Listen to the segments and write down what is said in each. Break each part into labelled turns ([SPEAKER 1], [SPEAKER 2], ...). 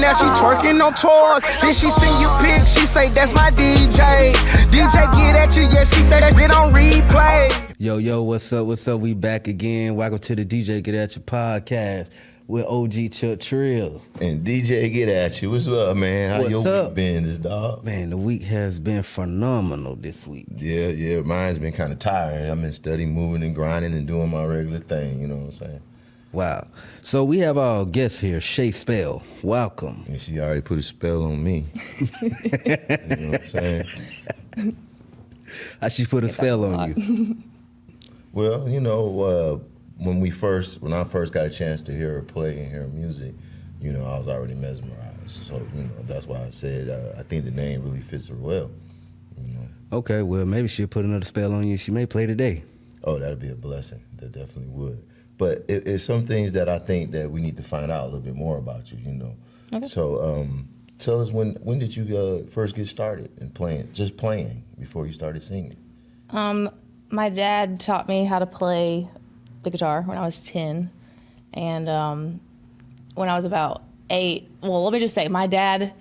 [SPEAKER 1] now she twerking on tour. Then she send you pics, she say that's my DJ. DJ get at you, yeah, she bet it on replay.
[SPEAKER 2] Yo, what's up? What's up? We back again. Welcome to the DJ Getatcha podcast with OG Chuck Trill.
[SPEAKER 3] And DJ Getatcha. What's up, man? How your week been, this dog?
[SPEAKER 2] Man, the week has been phenomenal this week.
[SPEAKER 3] Yeah. Mine's been kind of tiring. I've been studying, moving, and grinding and doing my regular thing, you know what I'm saying?
[SPEAKER 2] Wow. So we have our guest here, Shay Spell. Welcome.
[SPEAKER 3] And she already put a spell on me. You know what I'm saying?
[SPEAKER 2] How she put a spell on you?
[SPEAKER 3] Well, you know, when I first got a chance to hear her play and hear her music, you know, I was already mesmerized. So, you know, that's why I said I think the name really fits her well. You know?
[SPEAKER 2] Okay, well, maybe she'll put another spell on you. She may play today.
[SPEAKER 3] Oh, that'd be a blessing. That definitely would. But it's some things that I think that we need to find out a little bit more about you, you know. Okay. So tell us, when did you first get started in playing before you started singing?
[SPEAKER 4] My dad taught me how to play the guitar when I was 10. And when I was about 8, well, let me just say, my dad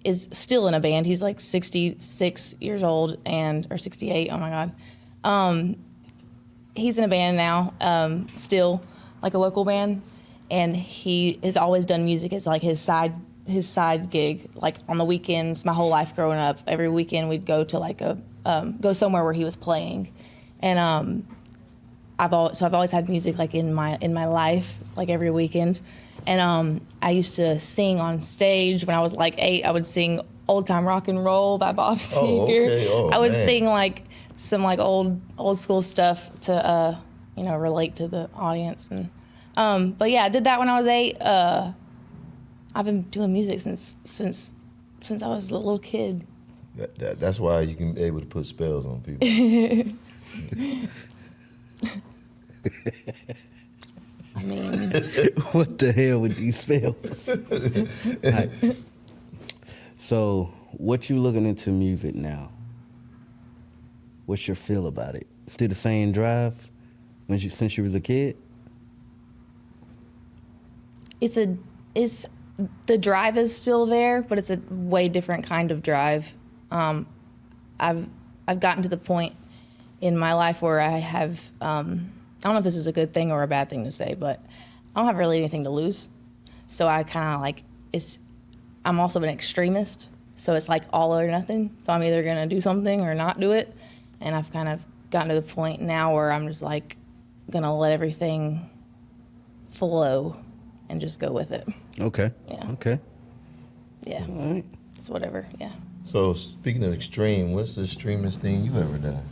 [SPEAKER 4] is still in a band. He's like 66 years old or 68, oh my God. He's in a band now, still, like a local band, and he has always done music as like his side gig, like on the weekends. My whole life growing up, every weekend we'd go to like go somewhere where he was playing, and I've always had music like in my life, like every weekend, and I used to sing on stage when I was like 8. I would sing Old Time Rock and Roll by Bob Seger.
[SPEAKER 3] Oh, okay. Oh,
[SPEAKER 4] I would
[SPEAKER 3] man.
[SPEAKER 4] sing like some like old school stuff to relate to the audience, and but yeah, I did that when I was 8. I've been doing music since I was a little kid.
[SPEAKER 3] That's why you can be able to put spells on people.
[SPEAKER 4] I mean,
[SPEAKER 2] What the hell with these spells? Right. So, what you looking into music now? What's your feel about it? Still the same drive since you was a kid?
[SPEAKER 4] The drive is still there, but it's a way different kind of drive. I've gotten to the point in my life where I have I don't know if this is a good thing or a bad thing to say, but I don't have really anything to lose. So I kind of like I'm also an extremist, so it's like all or nothing. So I'm either gonna do something or not do it. And I've kind of gotten to the point now where I'm just like gonna let everything flow and just go with it.
[SPEAKER 2] Okay.
[SPEAKER 4] Yeah.
[SPEAKER 2] Okay.
[SPEAKER 4] Yeah.
[SPEAKER 2] All right.
[SPEAKER 4] It's whatever. Yeah.
[SPEAKER 3] So speaking of extreme, what's the extremest thing you ever done?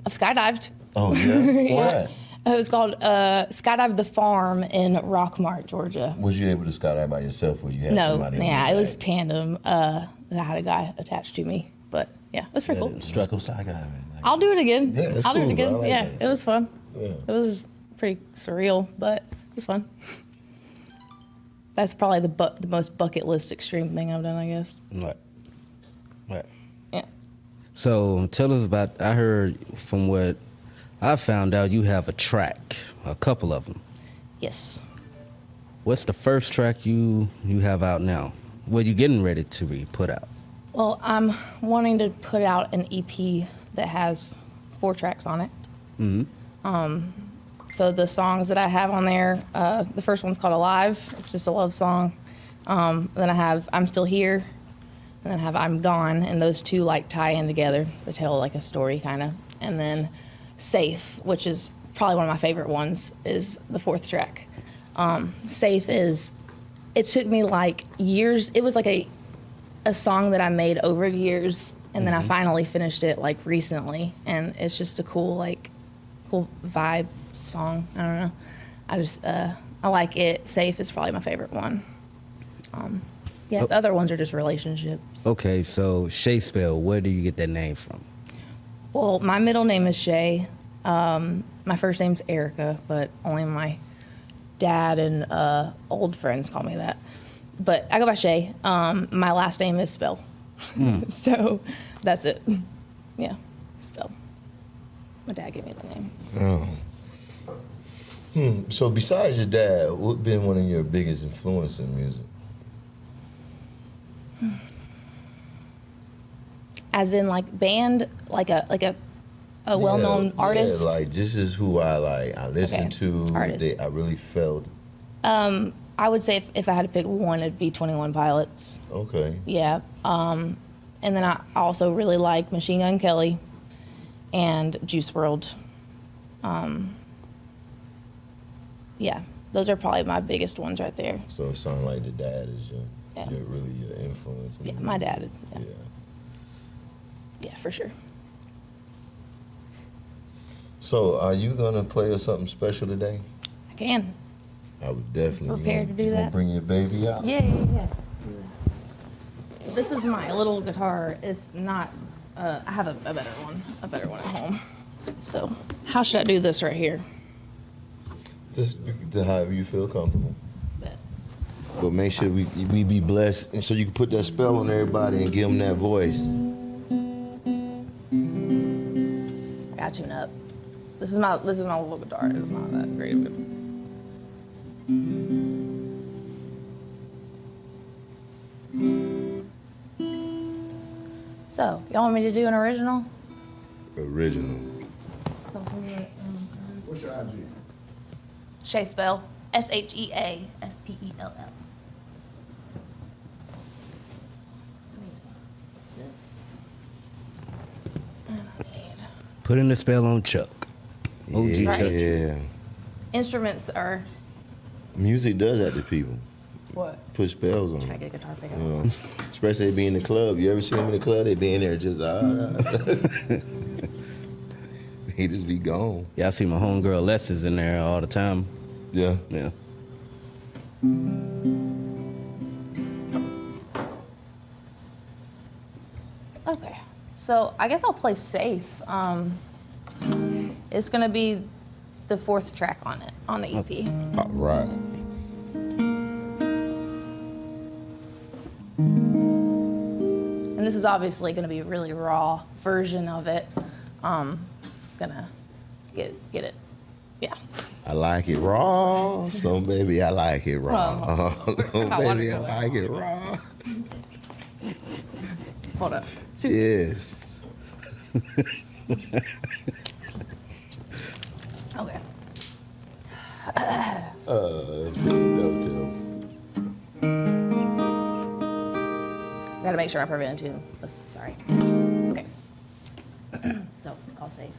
[SPEAKER 4] I've skydived.
[SPEAKER 3] Oh yeah.
[SPEAKER 4] Yeah.
[SPEAKER 3] What?
[SPEAKER 4] It was called Skydive the Farm in Rockmart, Georgia.
[SPEAKER 3] Was you able to skydive by yourself, or you had
[SPEAKER 4] No,
[SPEAKER 3] somebody?
[SPEAKER 4] yeah, it was tandem. I had a guy attached to me, but yeah, it was pretty cool.
[SPEAKER 3] Let's go skydiving.
[SPEAKER 4] I'll do it again.
[SPEAKER 3] Yeah, it's
[SPEAKER 4] I'll do
[SPEAKER 3] cool,
[SPEAKER 4] it again.
[SPEAKER 3] bro. I like
[SPEAKER 4] Yeah,
[SPEAKER 3] that.
[SPEAKER 4] it was fun.
[SPEAKER 3] Yeah.
[SPEAKER 4] It was pretty surreal, but it was fun. That's probably the most bucket list extreme thing I've done, I guess.
[SPEAKER 2] Right.
[SPEAKER 4] Yeah.
[SPEAKER 2] So tell us about, I heard from what I found out, you have a couple of them.
[SPEAKER 4] Yes.
[SPEAKER 2] What's the first track you have out now? What you getting ready to be put out?
[SPEAKER 4] Well, I'm wanting to put out an EP that has 4 tracks on it. Mm-hmm. So the songs that I have on there, the first one's called Alive. It's just a love song. Then I have I'm Still Here. And then I have I'm Gone. And those two like tie in together. They tell like a story kind of. And then Safe, which is probably one of my favorite ones, is the 4th track. Safe it took me like years. It was like a song that I made over years. And then I finally finished it like recently. And it's just a cool vibe song. I don't know. I like it. Safe is probably my favorite one. The other ones are just relationships.
[SPEAKER 2] Okay, so Shay Spell, where do you get that name from?
[SPEAKER 4] Well, my middle name is Shay. My first name's Erica, but only my dad and old friends call me that. But I go by Shay. My last name is Spell. So that's it. Yeah, Spell. My dad gave me the name.
[SPEAKER 3] So besides your dad, what's been one of your biggest influences in music?
[SPEAKER 4] As in, like, band, like a well-known artist?
[SPEAKER 3] Yeah, like, this is who I like. I listen to.
[SPEAKER 4] Artist.
[SPEAKER 3] I really felt.
[SPEAKER 4] I would say if I had to pick one, it'd be 21 Pilots.
[SPEAKER 3] Okay.
[SPEAKER 4] Yeah. And then I also really like Machine Gun Kelly and Juice WRLD. Yeah, those are probably my biggest ones right there.
[SPEAKER 3] So it sounds like the dad is really your influence.
[SPEAKER 4] Yeah, my dad.
[SPEAKER 3] Yeah.
[SPEAKER 4] Yeah, for sure.
[SPEAKER 3] So are you gonna play us something special today?
[SPEAKER 4] I can.
[SPEAKER 3] I would definitely.
[SPEAKER 4] Prepared to do
[SPEAKER 3] you gonna
[SPEAKER 4] that?
[SPEAKER 3] Bring your baby out.
[SPEAKER 4] Yeah. This is my little guitar. It's not. I have a better one at home. So how should I do this right here?
[SPEAKER 3] Just to however you feel comfortable. But make sure we be blessed, and so you can put that spell on everybody and give them that voice.
[SPEAKER 4] I gotta tune up. This is my little guitar. It's not that great of a. So, y'all want me to do an original?
[SPEAKER 3] Original.
[SPEAKER 4] Something like,
[SPEAKER 5] What's your IG?
[SPEAKER 4] Shea Spell. SHEASPELL. This. And I need.
[SPEAKER 2] Putting the spell on Chuck. OG
[SPEAKER 3] Yeah.
[SPEAKER 2] Chuck.
[SPEAKER 3] Yeah.
[SPEAKER 4] Instruments are
[SPEAKER 3] Music does that to people.
[SPEAKER 4] what?
[SPEAKER 3] Put spells on
[SPEAKER 4] Try to
[SPEAKER 3] them.
[SPEAKER 4] get a guitar pick up.
[SPEAKER 3] You know, especially they be in the club. You ever see them in the club? They be in there just he just be gone.
[SPEAKER 2] Yeah, I see my homegirl Lester's in there all the time.
[SPEAKER 3] Yeah.
[SPEAKER 2] Yeah.
[SPEAKER 4] Okay, so I guess I'll play safe. It's gonna be the 4th track on it, on the EP.
[SPEAKER 3] All right.
[SPEAKER 4] And this is obviously gonna be a really raw version of it. Gonna get it, yeah.
[SPEAKER 3] I like it raw. So baby, I like it raw. Baby, I
[SPEAKER 4] wonderful.
[SPEAKER 3] like it raw.
[SPEAKER 4] Hold up.
[SPEAKER 3] Yes.
[SPEAKER 4] Okay. Gotta make sure I'm preventing tune. Sorry. Okay. So it's called safe.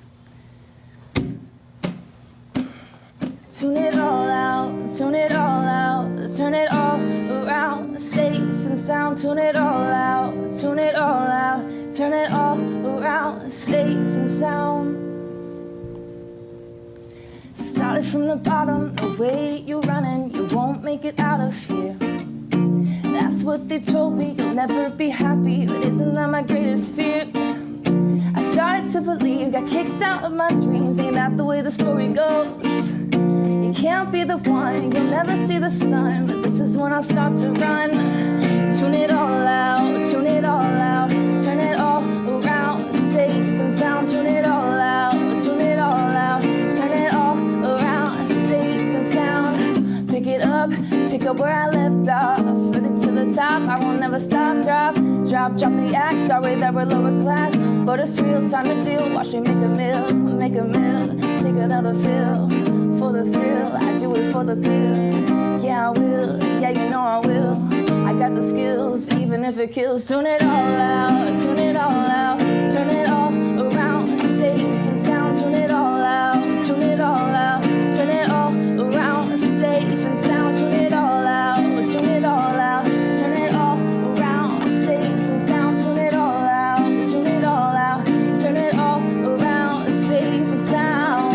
[SPEAKER 4] Tune it all out, tune it all out, turn it all around, safe and sound. Tune it all out, tune it all out, turn it all around, safe and sound. Started from the bottom, the way you're running, you won't make it out of here. That's what they told me, you'll never be happy, but isn't that my greatest fear? I started to believe, got kicked out of my dreams, ain't that the way the story goes? You can't be the one, you'll never see the sun, but this is when I start to run. Tune it all out, tune it all out, turn it all around, safe and sound. Tune it all out, tune it all out, turn it all around, safe and sound. Pick it up, pick up where I left off, further to the top, I won't never stop. Drop the axe, sorry that we're lower class, but it's real, it's time to deal. Watch me make a meal, take another fill. For the thrill, I do it for the thrill. Yeah, I will, yeah, you know I will. I got the skills, even if it kills. Tune it all out, tune it all out, turn it all around, safe and sound. Tune it all out, tune it all out, turn it all around, safe and sound. Tune it all out, tune it all out, turn it all around, safe and sound. Tune it all out, tune it all out, turn it all around, safe and sound.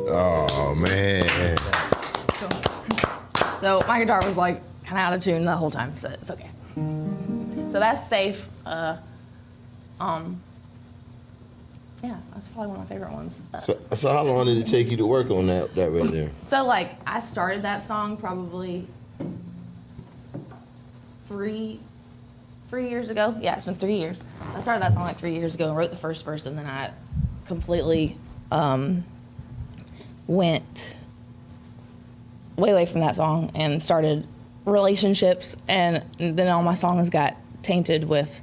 [SPEAKER 3] Oh man.
[SPEAKER 4] So my guitar was like kind of out of tune the whole time, so it's okay. So that's safe. Yeah, that's probably one of my favorite ones.
[SPEAKER 3] So how long did it take you to work on that right there?
[SPEAKER 4] So like I started that song probably 3 3 years ago. Yeah, it's been 3 years. I started that song like 3 years ago and wrote the first verse, and then I completely went way away from that song and started relationships, and then all my songs got tainted with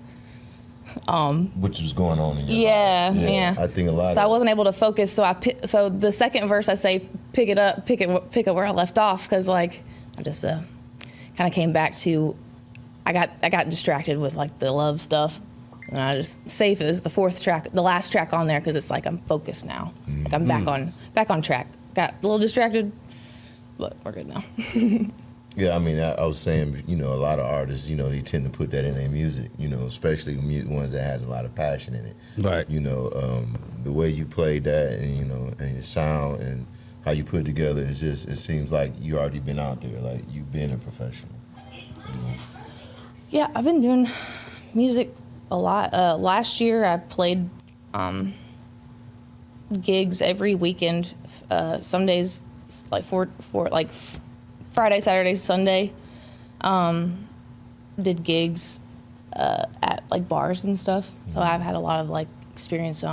[SPEAKER 3] Which was going on in your
[SPEAKER 4] yeah,
[SPEAKER 3] life.
[SPEAKER 4] yeah.
[SPEAKER 3] I think a lot
[SPEAKER 4] So I
[SPEAKER 3] of
[SPEAKER 4] wasn't able to focus. So the second verse I say pick up where I left off, because like I just kind of came back to I got distracted with like the love stuff, and I just Safe is the fourth track, the last track on there, because it's like I'm focused now. Like I'm back on track. Got a little distracted, but we're good now.
[SPEAKER 3] Yeah, I mean, I was saying, you know, a lot of artists, you know, they tend to put that in their music, you know, especially ones that has a lot of passion in it.
[SPEAKER 2] Right.
[SPEAKER 3] You know, the way you played that, and you know, and your sound and how you put it together, is just, it seems like you already been out there, like you've been a professional. You know?
[SPEAKER 4] Yeah, I've been doing music a lot. Last year I played gigs every weekend. Some days like for like Friday, Saturday, Sunday. Did gigs at like bars and stuff. So I've had a lot of like experience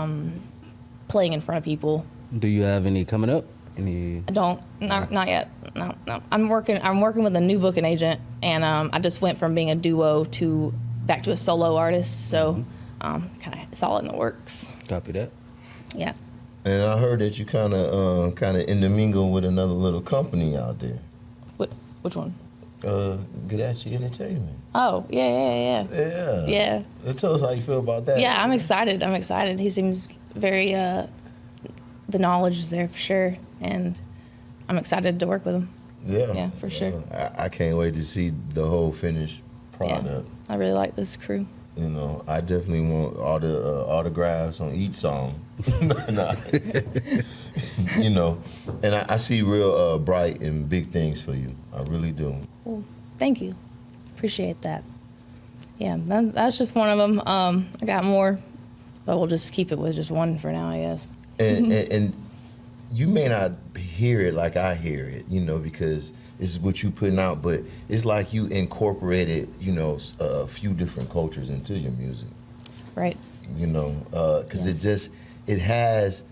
[SPEAKER 4] playing in front of people.
[SPEAKER 2] Do you have any coming up? Any?
[SPEAKER 4] I don't, not yet. No. I'm working with a new booking agent, and I just went from being a duo to back to a solo artist. So kind of it's all in the works.
[SPEAKER 2] Copy that.
[SPEAKER 4] Yeah.
[SPEAKER 3] And I heard that you kind of intermingle with another little company out there.
[SPEAKER 4] Which one?
[SPEAKER 3] Getatcha Entertainment.
[SPEAKER 4] Oh, yeah.
[SPEAKER 3] Yeah. Tell us how you feel about that.
[SPEAKER 4] Yeah, I'm excited. He seems very, the knowledge is there for sure, and I'm excited to work with him. Yeah, for sure.
[SPEAKER 3] I can't wait to see the whole finished product.
[SPEAKER 4] Yeah, I really like this crew.
[SPEAKER 3] You know, I definitely want all the autographs on each song. Nah. You know, and I see real bright and big things for you. I really do.
[SPEAKER 4] Well, thank you. Appreciate that. Yeah, that's just one of them. I got more, but we'll just keep it with just one for now, I guess.
[SPEAKER 3] And you may not hear it like I hear it, you know, because it's what you putting out, but it's like you incorporated, you know, a few different cultures into your music.
[SPEAKER 4] Right.
[SPEAKER 3] You know, because it has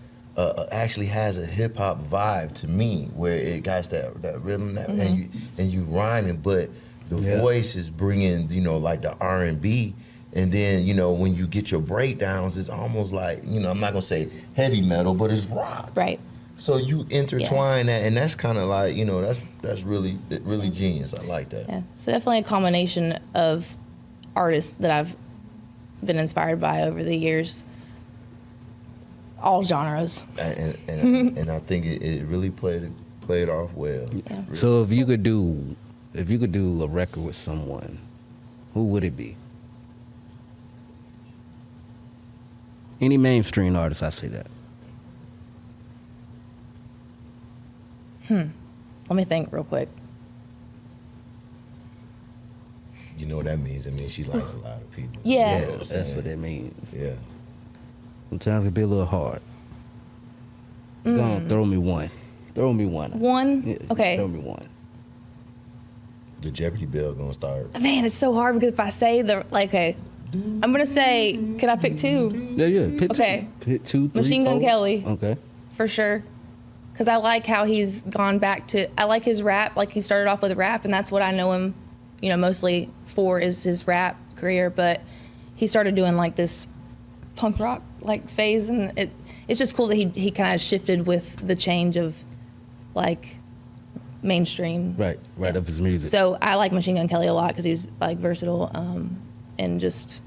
[SPEAKER 3] actually has a hip hop vibe to me, where it got that rhythm and you rhyming, but the voice is bringing, you know, like the R&B. And then, you know, when you get your breakdowns, it's almost like, you know, I'm not gonna say heavy metal, but it's rock.
[SPEAKER 4] Right.
[SPEAKER 3] So you intertwine that, and that's kind of like, you know, that's really genius. I like that.
[SPEAKER 4] Yeah, it's definitely a combination of artists that I've been inspired by over the years, all genres.
[SPEAKER 3] And I think it really played off well.
[SPEAKER 4] Yeah.
[SPEAKER 2] So if you could do a record with someone, who would it be? Any mainstream artist, I say that.
[SPEAKER 4] Let me think real quick.
[SPEAKER 3] You know what that means? I mean, she likes a lot of people.
[SPEAKER 4] Yeah.
[SPEAKER 3] You know what I'm
[SPEAKER 2] That's
[SPEAKER 3] saying?
[SPEAKER 2] what that means.
[SPEAKER 3] Yeah.
[SPEAKER 2] Sometimes it can be a little hard. Go on, throw me one. Throw me one.
[SPEAKER 4] One?
[SPEAKER 2] Yeah,
[SPEAKER 4] Okay.
[SPEAKER 2] Throw me one.
[SPEAKER 3] The Jeopardy bell gonna start.
[SPEAKER 4] Man, it's so hard because if I say okay, I'm gonna say, can I pick two?
[SPEAKER 2] Yeah. Pick
[SPEAKER 4] Okay.
[SPEAKER 2] two. Pick 2, 3,
[SPEAKER 4] Machine Gun
[SPEAKER 2] 4.
[SPEAKER 4] Kelly.
[SPEAKER 2] Okay.
[SPEAKER 4] For sure. Because I like how he's gone back to, I like his rap. Like he started off with rap, and that's what I know him, you know, mostly for is his rap career. But he started doing like this punk rock like phase, and it's just cool that he kind of shifted with the change of like mainstream.
[SPEAKER 2] Right of his music.
[SPEAKER 4] So I like Machine Gun Kelly a lot because he's like versatile and just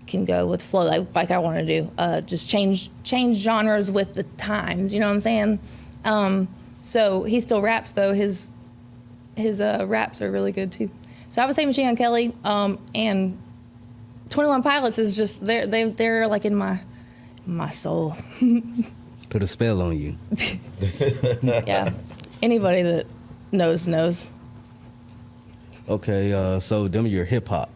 [SPEAKER 4] can go with flow like I want to do. Just change genres with the times. You know what I'm saying? So he still raps though. His raps are really good too. So I would say Machine Gun Kelly and 21 Pilots is just they're like in my soul.
[SPEAKER 2] Put a spell on you.
[SPEAKER 4] Yeah. Anybody that knows.
[SPEAKER 2] Okay, so them your hip hop.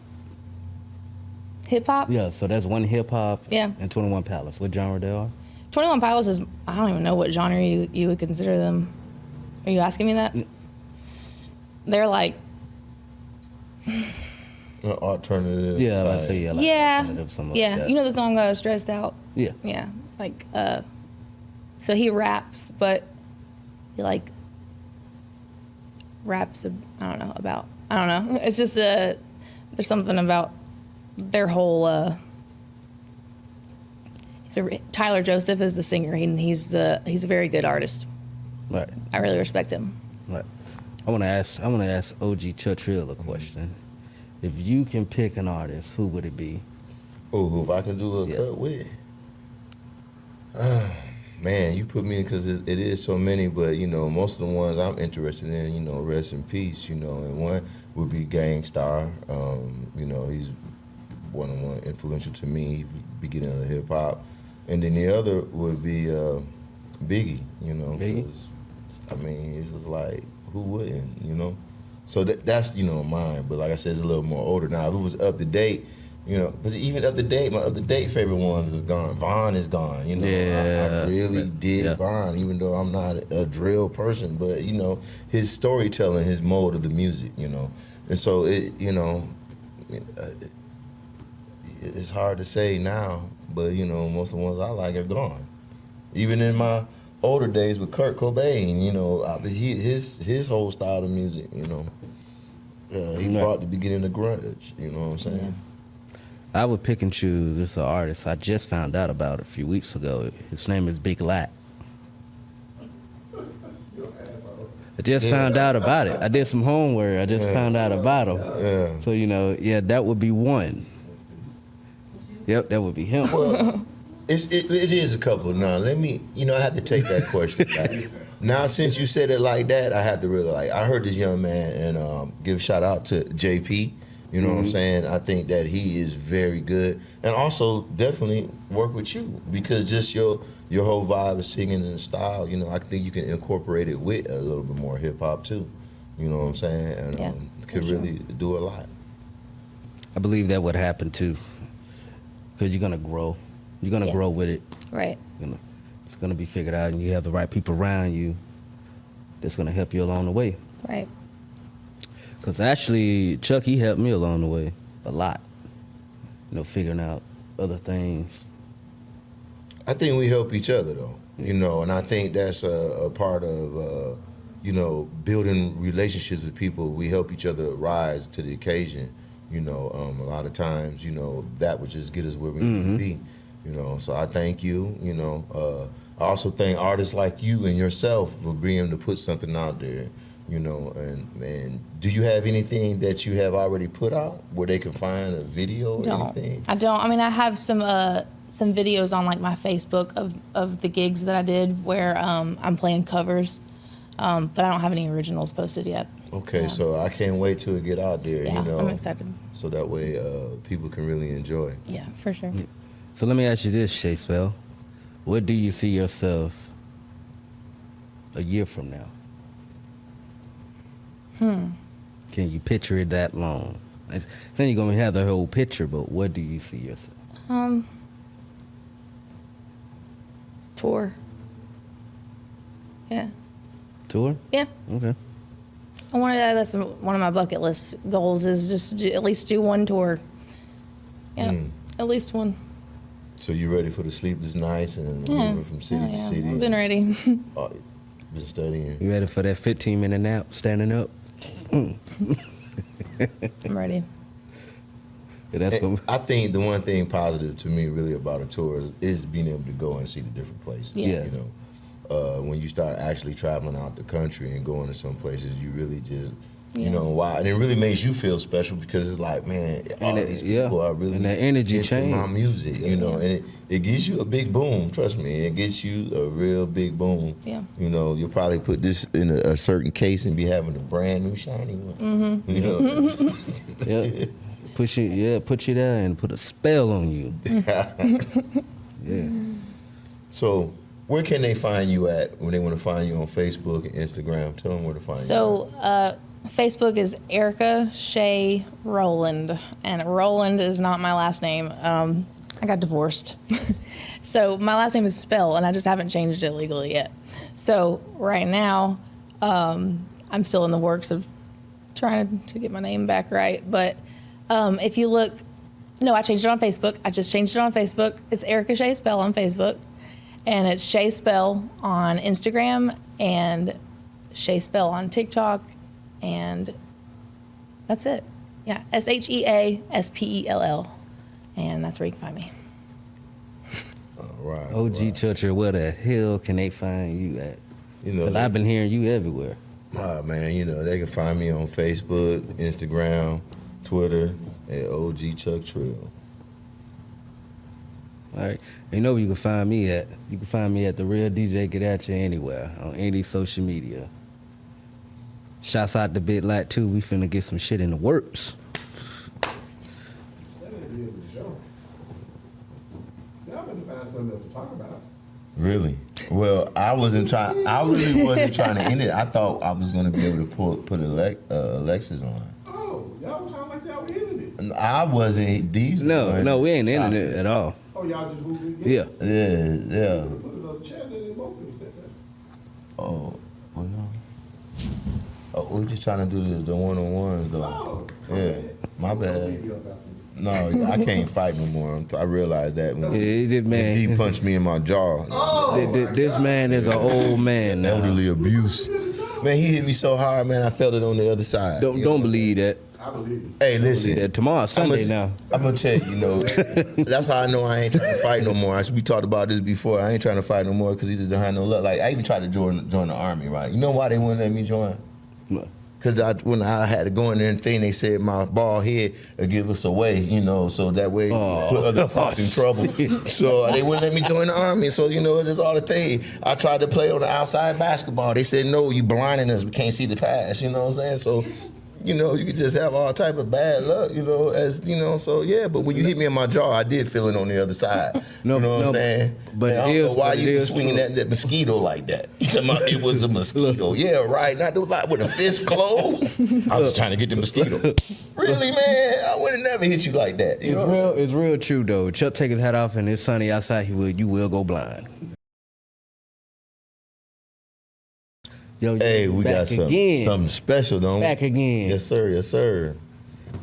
[SPEAKER 4] Hip hop?
[SPEAKER 2] Yeah, so that's one hip hop.
[SPEAKER 4] Yeah.
[SPEAKER 2] And 21 Pilots. What genre they are?
[SPEAKER 4] 21 Pilots is, I don't even know what genre you would consider them. Are you asking me that? They're like,
[SPEAKER 3] Alternative.
[SPEAKER 2] Yeah, I say yeah. Like
[SPEAKER 4] Yeah,
[SPEAKER 2] alternative, something
[SPEAKER 4] yeah.
[SPEAKER 2] Like that.
[SPEAKER 4] You know the song "Stressed Out"?
[SPEAKER 2] Yeah.
[SPEAKER 4] Yeah, like so he raps, but he like raps. I don't know. It's just there's something about their whole. Tyler Joseph is the singer, and he's a very good artist.
[SPEAKER 2] Right.
[SPEAKER 4] I really respect him.
[SPEAKER 2] Right. I want to ask OG Chutrill a question. If you can pick an artist, who would it be?
[SPEAKER 3] Oh, who if I can do a cut with? Man, you put me in because it is so many, but most of the ones I'm interested in, rest in peace, and one would be Gangstar. He's one influential to me, beginning of the hip hop, and then the other would be Biggie.
[SPEAKER 2] Biggie?
[SPEAKER 3] 'Cause, I mean, it's just like who wouldn't, So that's mine. But like I said, it's a little more older now. If it was up to date. But even up to date, my up to date favorite ones is gone. Vaughn is gone.
[SPEAKER 2] Yeah.
[SPEAKER 3] I really did Vaughn, even though I'm not a drill person. But his storytelling, his mode of the music, and so it's hard to say now. But most of the ones I like are gone. Even in my older days with Kurt Cobain, his whole style of music, he brought the beginning of grunge. You know what I'm saying?
[SPEAKER 4] Yeah.
[SPEAKER 2] I would pick and choose this artist I just found out about a few weeks ago. His name is Big Lat. I just found out about it. I did some homework. I just found out about him.
[SPEAKER 3] Yeah.
[SPEAKER 2] So, that would be one. Yep, that would be him.
[SPEAKER 3] Well, it is a couple. Now, let me, I have to take that question back. Now, since you said it like that, I have to really I heard this young man and give a shout out to JP. You know what I'm saying? I think that he is very good. And also definitely work with you because just your whole vibe of singing and style, I think you can incorporate it with a little bit more hip hop too. You know what I'm saying? And could really do a lot.
[SPEAKER 2] I believe that would happen too. Because you're going to grow. You're going to grow with it.
[SPEAKER 4] Right.
[SPEAKER 2] It's going to be figured out and you have the right people around you that's going to help you along the way.
[SPEAKER 4] Right.
[SPEAKER 2] Because actually, Chuck, he helped me along the way a lot. Figuring out other things.
[SPEAKER 3] I think we help each other, though. And I think that's a part of, building relationships with people. We help each other rise to the occasion. A lot of times, that would just get us where we need to be. So I thank you. I also thank artists like you and yourself for being able to put something out there. And do you have anything that you have already put out where they can find a video or anything?
[SPEAKER 4] I don't. I mean, I have some videos on like my Facebook of the gigs that I did where I'm playing covers, but I don't have any originals posted yet.
[SPEAKER 3] Okay, so I can't wait till it get out there.
[SPEAKER 4] Yeah, I'm excited.
[SPEAKER 3] So that way people can really enjoy.
[SPEAKER 4] Yeah, for sure.
[SPEAKER 2] So let me ask you this, Shay Spell. Where do you see yourself a year from now? Can you picture it that long? Then you're gonna have the whole picture, but where do you see yourself?
[SPEAKER 4] Tour. Yeah.
[SPEAKER 2] Tour?
[SPEAKER 4] Yeah.
[SPEAKER 2] Okay.
[SPEAKER 4] That's one of my bucket list goals is just to at least do one tour. Yeah, at least one.
[SPEAKER 3] So you ready for the sleepless nights and moving from city to city?
[SPEAKER 4] I've been ready.
[SPEAKER 3] Been studying.
[SPEAKER 2] You ready for that 15-minute nap, standing up?
[SPEAKER 4] I'm ready.
[SPEAKER 2] Yeah,
[SPEAKER 3] I think the one thing positive to me really about a tour is being able to go and see the different places.
[SPEAKER 4] Yeah.
[SPEAKER 3] When you start actually traveling out the country and going to some places, you really just, wow. And it really makes you feel special because it's like, man, all these people are really
[SPEAKER 2] and that energy
[SPEAKER 3] into
[SPEAKER 2] change.
[SPEAKER 3] my music, and it gives you a big boom. Trust me, it gets you a real big boom.
[SPEAKER 4] Yeah.
[SPEAKER 3] You'll probably put this in a certain case and be having a brand new shiny one.
[SPEAKER 2] Yeah. Put you there and put a spell on you. Yeah.
[SPEAKER 3] So, where can they find you at when they want to find you on Facebook and Instagram? Tell them where to find you.
[SPEAKER 4] So, Facebook is Erica Shea Rowland, and Rowland is not my last name. I got divorced. So my last name is Spell, and I just haven't changed it legally yet. So right now, I'm still in the works of trying to get my name back right. But If you look, no, I changed it on Facebook. I just changed it on Facebook. It's Erica Shea Spell on Facebook, and it's Shea Spell on Instagram, and Shea Spell on TikTok, and that's it. Yeah, SheaSpell, and that's where you can find me.
[SPEAKER 3] All right.
[SPEAKER 2] OG
[SPEAKER 3] right.
[SPEAKER 2] Getatcha, where the hell can they find you at?
[SPEAKER 3] You know,
[SPEAKER 2] Because I've been hearing you everywhere.
[SPEAKER 3] man, you know, they can find me on Facebook, Instagram, Twitter, at OG Chuck Trill.
[SPEAKER 2] All right. You know where you can find me at? You can find me at The Real DJ Getatcha anywhere, on any social media. Shouts out to Bit Light, too. We finna get some shit in the works.
[SPEAKER 5] That ain't the end of the show. Y'all better find something else to talk about.
[SPEAKER 3] Really? Well, I really wasn't trying to end it. I thought I was going to be able to put Alexis on.
[SPEAKER 5] Oh, y'all was talking like y'all were ending it.
[SPEAKER 3] I wasn't. These
[SPEAKER 2] No, we ain't ending it at all.
[SPEAKER 5] Oh, y'all just moved it
[SPEAKER 2] Yeah.
[SPEAKER 5] again?
[SPEAKER 3] Yeah.
[SPEAKER 5] Put another chair there, they both could have said that.
[SPEAKER 3] Oh, well. Oh, we're just trying to do the one-on-ones, though.
[SPEAKER 5] Oh,
[SPEAKER 3] Yeah,
[SPEAKER 5] okay.
[SPEAKER 3] my
[SPEAKER 5] I'll
[SPEAKER 3] bad.
[SPEAKER 5] leave you up after this.
[SPEAKER 3] No, I can't fight no more. I realized that when
[SPEAKER 2] This man,
[SPEAKER 3] he punched me in my jaw.
[SPEAKER 2] this man is an old man now.
[SPEAKER 3] Elderly abuse. Man, he hit me so hard, man, I felt it on the other side.
[SPEAKER 2] Don't believe that.
[SPEAKER 5] I believe you.
[SPEAKER 3] Hey,
[SPEAKER 2] Believe
[SPEAKER 3] listen.
[SPEAKER 2] that. Tomorrow's Sunday now.
[SPEAKER 3] I'm gonna tell you, that's how I know I ain't trying to fight no more. We talked about this before. I ain't trying to fight no more because he just don't have no luck. Like, I even tried to join the army, right? You know why they wouldn't let me join? Because when I had to go in there and thing, they said my bald head would give us away, so that way put other folks in trouble. So they wouldn't let me join the army. So, it's just all the thing. I tried to play on the outside basketball. They said, no, you blinding us. We can't see the pass, you know what I'm saying? So, you could just have all type of bad luck, so yeah, but when you hit me in my jaw, I did feel it on the other side. You know what I'm saying?
[SPEAKER 2] But
[SPEAKER 3] I don't know why you was swinging that mosquito like that. You talking about it was a mosquito. Yeah, right. Not with a fist closed. I was trying to get the mosquito. Really, man? I would have never hit you like that.
[SPEAKER 2] It's real true, though. Chuck take his hat off and it's sunny outside, you will go blind. Yo,
[SPEAKER 3] Hey, we
[SPEAKER 2] back
[SPEAKER 3] got something special, don't we?
[SPEAKER 2] Back again.
[SPEAKER 3] Yes, sir. Yes, sir.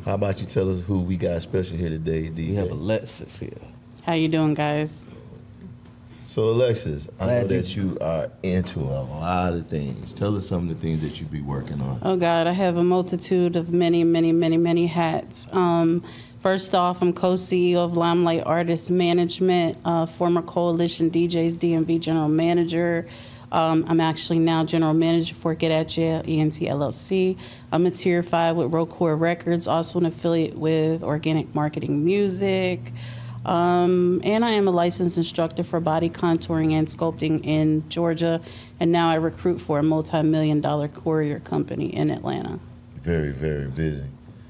[SPEAKER 3] How about you tell us who we got special here today, DJ?
[SPEAKER 2] We have Alexis here.
[SPEAKER 6] How you doing, guys?
[SPEAKER 3] So, Alexis, I know
[SPEAKER 2] Glad
[SPEAKER 3] that you are into a lot of things. Tell us some of the things that you be working on.
[SPEAKER 6] Oh, God, I have a multitude of many hats. First off, I'm co-CEO of Limelight Artist Management, former Coalition DJs DMV General Manager. I'm actually now General Manager for Getatcha, ENT LLC. I'm a Tier 5 with Rocore Records, also an affiliate with Organic Marketing Music. And I am a licensed instructor for body contouring and sculpting in Georgia. And now I recruit for a multi-million-dollar courier company in Atlanta.
[SPEAKER 3] Very, very busy.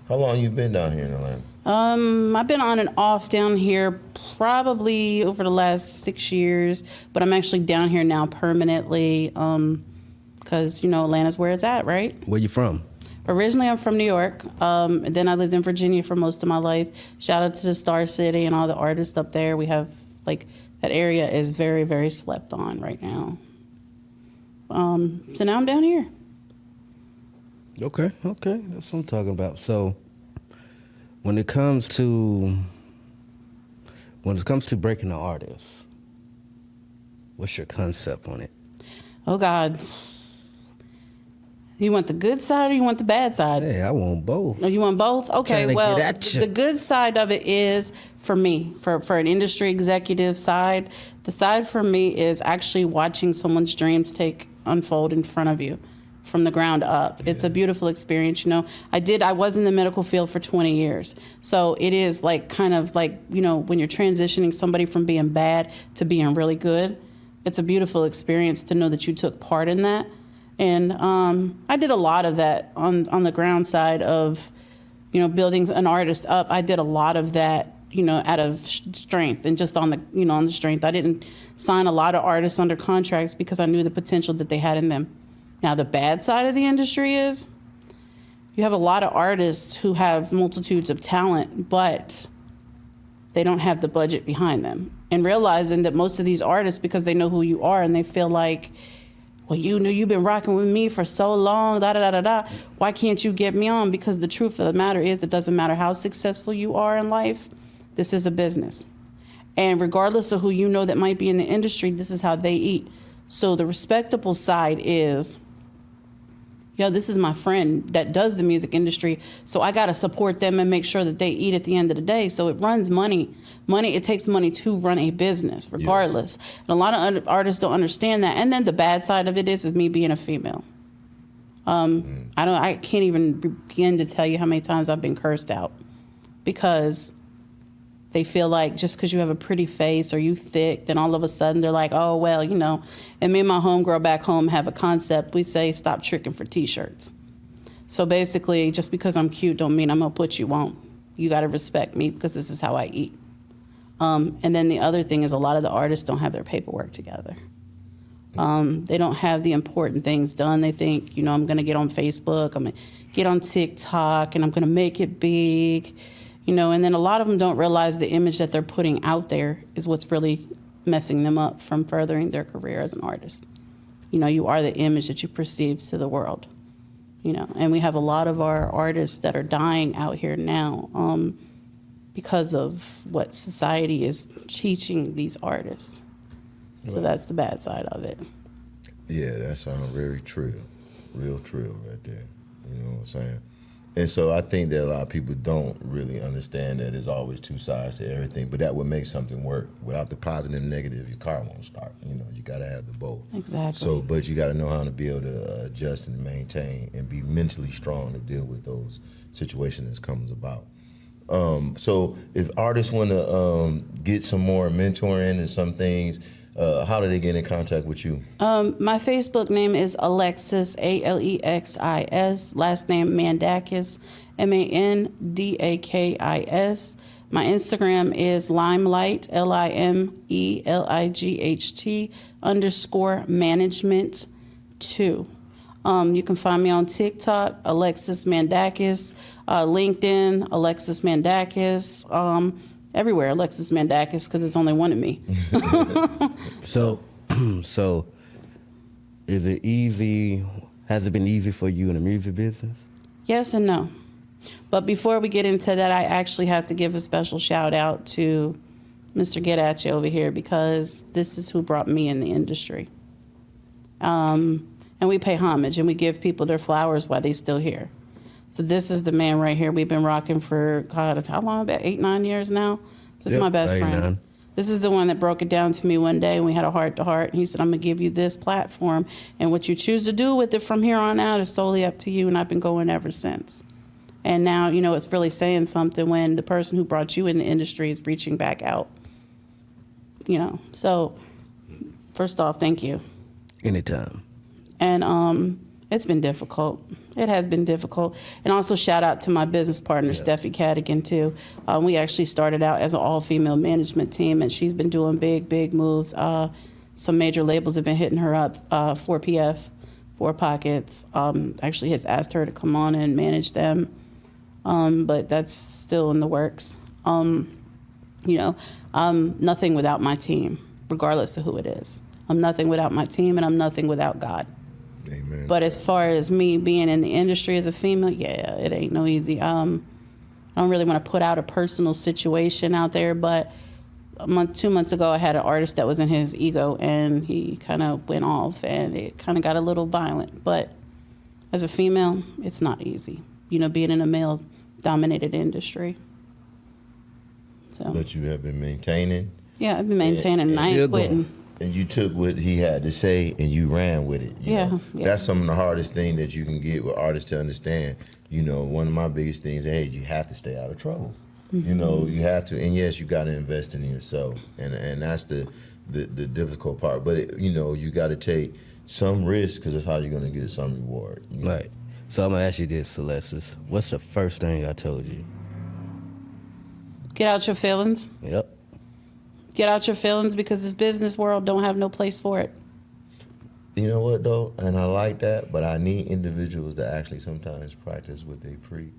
[SPEAKER 3] How long you been down here in Atlanta?
[SPEAKER 6] I've been on and off down here probably over the last 6 years, but I'm actually down here now permanently because, Atlanta's where it's at, right?
[SPEAKER 2] Where you from?
[SPEAKER 6] Originally, I'm from New York. Then I lived in Virginia for most of my life. Shout out to the Star City and all the artists up there. We have, that area is very, very slept on right now. So now I'm down here.
[SPEAKER 2] Okay. That's what I'm talking about. So, when it comes to breaking the artist, what's your concept on it?
[SPEAKER 6] Oh, God. You want the good side or you want the bad side?
[SPEAKER 2] Hey, I want both.
[SPEAKER 6] Oh, you want both? Okay,
[SPEAKER 2] Trying to
[SPEAKER 6] well,
[SPEAKER 2] get at ya.
[SPEAKER 6] the good side of it is, for me, for an industry executive side, the side for me is actually watching someone's dreams unfold in front of you from the ground up. It's a beautiful experience. I was in the medical field for 20 years. So it is when you're transitioning somebody from being bad to being really good, it's a beautiful experience to know that you took part in that. And I did a lot of that on the ground side of, building an artist up. I did a lot of that, out of strength and just on the strength. I didn't sign a lot of artists under contracts because I knew the potential that they had in them. Now, the bad side of the industry is you have a lot of artists who have multitudes of talent, but they don't have the budget behind them. And realizing that most of these artists, because they know who you are and they feel like well, you know, you've been rocking with me for so long, da da da da da. Why can't you get me on? Because the truth of the matter is, it doesn't matter how successful you are in life. This is a business. And regardless of who you know that might be in the industry, this is how they eat. So the respectable side is, yo, this is my friend that does the music industry, so I got to support them and make sure that they eat at the end of the day. So it runs money. It takes money to run a business, regardless. And a lot of artists don't understand that. And then the bad side of it is me being a female. I can't even begin to tell you how many times I've been cursed out because they feel like just because you have a pretty face or you thick, then all of a sudden they're like, oh, well, you know. And me and my homegirl back home have a concept. We say, stop tricking for T-shirts. So basically, just because I'm cute don't mean I'm going to put you on. You got to respect me because this is how I eat. And then the other thing is a lot of the artists don't have their paperwork together. They don't have the important things done. They think, you know, I'm going to get on Facebook, I'm going to get on TikTok, and I'm going to make it big. You know, and then a lot of them don't realize the image that they're putting out there is what's really messing them up from furthering their career as an artist. You know, you are the image that you perceive to the world. You know, and we have a lot of our artists that are dying out here now because of what society is teaching these artists. So that's the bad side of it.
[SPEAKER 3] Yeah, that sounds very trill. Real trill right there. You know what I'm saying? And so I think that a lot of people don't really understand that there's always two sides to everything, but that would make something work. Without the positive and negative, your car won't start. You know, you got to have the both.
[SPEAKER 6] Exactly.
[SPEAKER 3] So, but you got to know how to be able to adjust and maintain and be mentally strong to deal with those situations that comes about. So if artists want to get some more mentoring and some things, how do they get in contact with you?
[SPEAKER 6] My Facebook name is Alexis, Alexis. Last name Mandakis, Mandakis. My Instagram is Limelight, _management2. You can find me on TikTok, Alexis Mandakis, LinkedIn, Alexis Mandakis, everywhere, Alexis Mandakis, because there's only one of me.
[SPEAKER 2] So is it easy? Has it been easy for you in the music business?
[SPEAKER 6] Yes and no. But before we get into that, I actually have to give a special shout out to Mr. Getatcha over here because this is who brought me in the industry. And we pay homage and we give people their flowers while they're still here. So this is the man right here. We've been rocking for, God, how long? About 8-9 years now? This is my best friend.
[SPEAKER 2] 9.
[SPEAKER 6] This is the one that broke it down to me one day and we had a heart-to-heart. And he said, I'm going to give you this platform. And what you choose to do with it from here on out is solely up to you. And I've been going ever since. And now, you know, it's really saying something when the person who brought you in the industry is reaching back out. You know, so first off, thank you.
[SPEAKER 2] Anytime.
[SPEAKER 6] And it's been difficult. It has been difficult. And also shout out to my business partner, Steffi Cadigan, too. We actually started out as an all-female management team, and she's been doing big moves. Some major labels have been hitting her up, 4PF, 4 Pockets. Actually has asked her to come on and manage them, but that's still in the works. You know, I'm nothing without my team, regardless of who it is. I'm nothing without my team, and I'm nothing without God.
[SPEAKER 3] Amen.
[SPEAKER 6] But as far as me being in the industry as a female, yeah, it ain't no easy. I don't really want to put out a personal situation out there, but 2 months ago, I had an artist that was in his ego, and he kind of went off, and it kind of got a little violent. But as a female, it's not easy, you know, being in a male-dominated industry. So.
[SPEAKER 3] But you have been maintaining.
[SPEAKER 6] Yeah, I've been maintaining, and I ain't quitting.
[SPEAKER 3] And you took what he had to say and you ran with it. You know?
[SPEAKER 6] Yeah.
[SPEAKER 3] That's some of the hardest thing that you can get with artists to understand. You know, one of my biggest things is, hey, you have to stay out of trouble. Mm-hmm. You know, you have to, and yes, you got to invest in yourself, and that's the difficult part. But you know, you got to take some risk because that's how you're gonna get some reward. You know?
[SPEAKER 2] Right. So I'm gonna ask you this, Alexis. What's the first thing I told you?
[SPEAKER 6] Get out your feelings.
[SPEAKER 2] Yep.
[SPEAKER 6] Get out your feelings because this business world don't have no place for it.
[SPEAKER 3] You know what though, and I like that, but I need individuals that actually sometimes practice what they preach.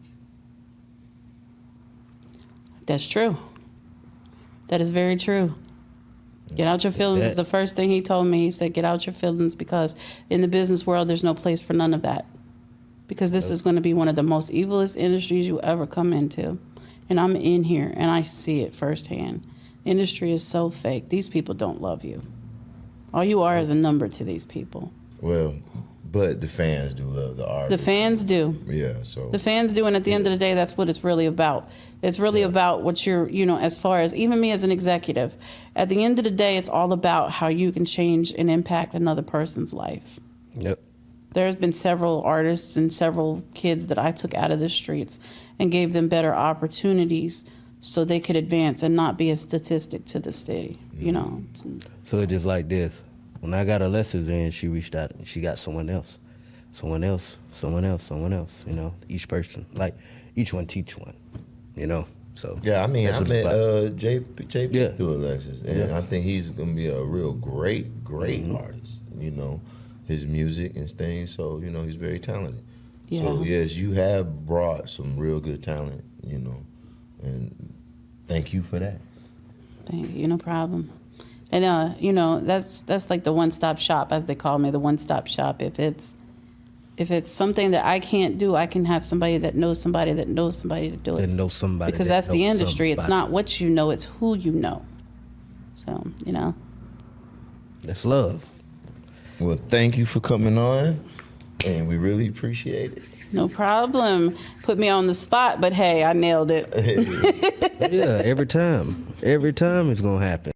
[SPEAKER 6] That's true. That is very true. Get out your feelings was the first thing he told me. He said, get out your feelings, because in the business world, there's no place for none of that. Because this is going to be one of the most evilest industries you ever come into. And I'm in here, and I see it firsthand. Industry is so fake. These people don't love you. All you are is a number to these people.
[SPEAKER 3] Well, but the fans do love the art.
[SPEAKER 6] The fans do.
[SPEAKER 3] Yeah, so.
[SPEAKER 6] The fans do, and at the end of the day, that's what it's really about. It's really about what you're, as far as, even me as an executive, at the end of the day, it's all about how you can change and impact another person's life.
[SPEAKER 2] Yep.
[SPEAKER 6] There's been several artists and several kids that I took out of the streets and gave them better opportunities so they could advance and not be a statistic to the city,
[SPEAKER 2] So it's just like this. When I got Alessa's in, she reached out and she got someone else. Each person. Like, each one teach one, So
[SPEAKER 3] Yeah, I mean, I
[SPEAKER 2] that's what
[SPEAKER 3] met
[SPEAKER 2] it's about.
[SPEAKER 3] JP through Alexis, and I think he's gonna be a real great artist. His music and things. So he's very talented.
[SPEAKER 6] Yeah.
[SPEAKER 3] So yes, you have brought some real good talent. And thank you for that.
[SPEAKER 6] Thank you, no problem. And that's like the one-stop shop, as they call me, the one-stop shop. If it's something that I can't do, I can have somebody that knows somebody that knows somebody to do it.
[SPEAKER 2] That knows somebody.
[SPEAKER 6] Because
[SPEAKER 2] that
[SPEAKER 6] that's the
[SPEAKER 2] knows
[SPEAKER 6] industry. It's
[SPEAKER 2] somebody.
[SPEAKER 6] not what you know, it's who you know. So,
[SPEAKER 2] That's love.
[SPEAKER 3] Well, thank you for coming on, and we really appreciate it.
[SPEAKER 6] No problem. Put me on the spot, but hey, I nailed it.
[SPEAKER 2] Yeah, every time it's gonna happen.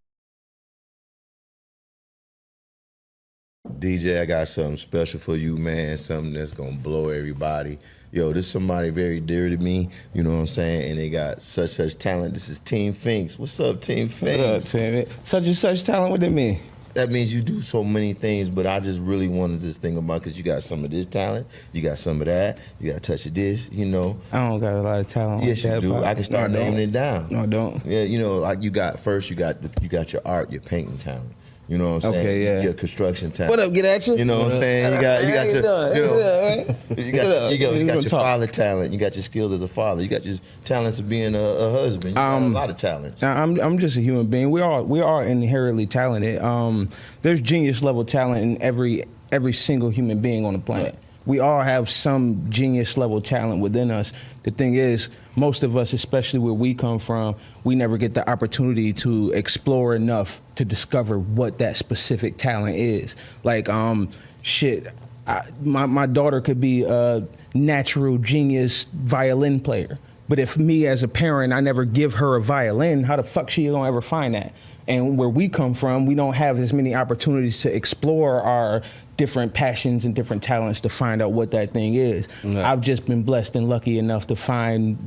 [SPEAKER 3] DJ, I got something special for you, man. Something that's gonna blow everybody. Yo, this is somebody very dear to me. You know what I'm saying? And they got such talent. This is Team Finks. What's up, Team Finks?
[SPEAKER 7] What up, Tim? Such and such talent. What that mean?
[SPEAKER 3] That means you do so many things, but I just really wanted this thing about, because you got some of this talent, you got some of that, you got a touch of this,
[SPEAKER 7] I don't got a lot of talent.
[SPEAKER 3] Yes,
[SPEAKER 7] like
[SPEAKER 3] you
[SPEAKER 7] that,
[SPEAKER 3] do.
[SPEAKER 7] but
[SPEAKER 3] I can start
[SPEAKER 7] no, I
[SPEAKER 3] naming it down.
[SPEAKER 7] No, I don't.
[SPEAKER 3] Yeah, like you got your art, your painting talent. You know what I'm saying?
[SPEAKER 7] Okay, yeah.
[SPEAKER 3] Your construction talent.
[SPEAKER 7] What up, Getatcha?
[SPEAKER 3] You know what I'm saying? You got your
[SPEAKER 7] talk.
[SPEAKER 3] father talent. You got your skills as a father. You got your talents of being a husband. You got a lot of talents.
[SPEAKER 7] I'm just a human being. We are inherently talented. There's genius level talent in every single human being on the planet.
[SPEAKER 3] Right.
[SPEAKER 7] We all have some genius level talent within us. The thing is, most of us, especially where we come from, we never get the opportunity to explore enough to discover what that specific talent is. Like, my daughter could be a natural genius violin player. But if me as a parent, I never give her a violin, how the fuck she gonna ever find that? And where we come from, we don't have as many opportunities to explore our different passions and different talents to find out what that thing is.
[SPEAKER 2] Right.
[SPEAKER 7] I've just been blessed and lucky enough to find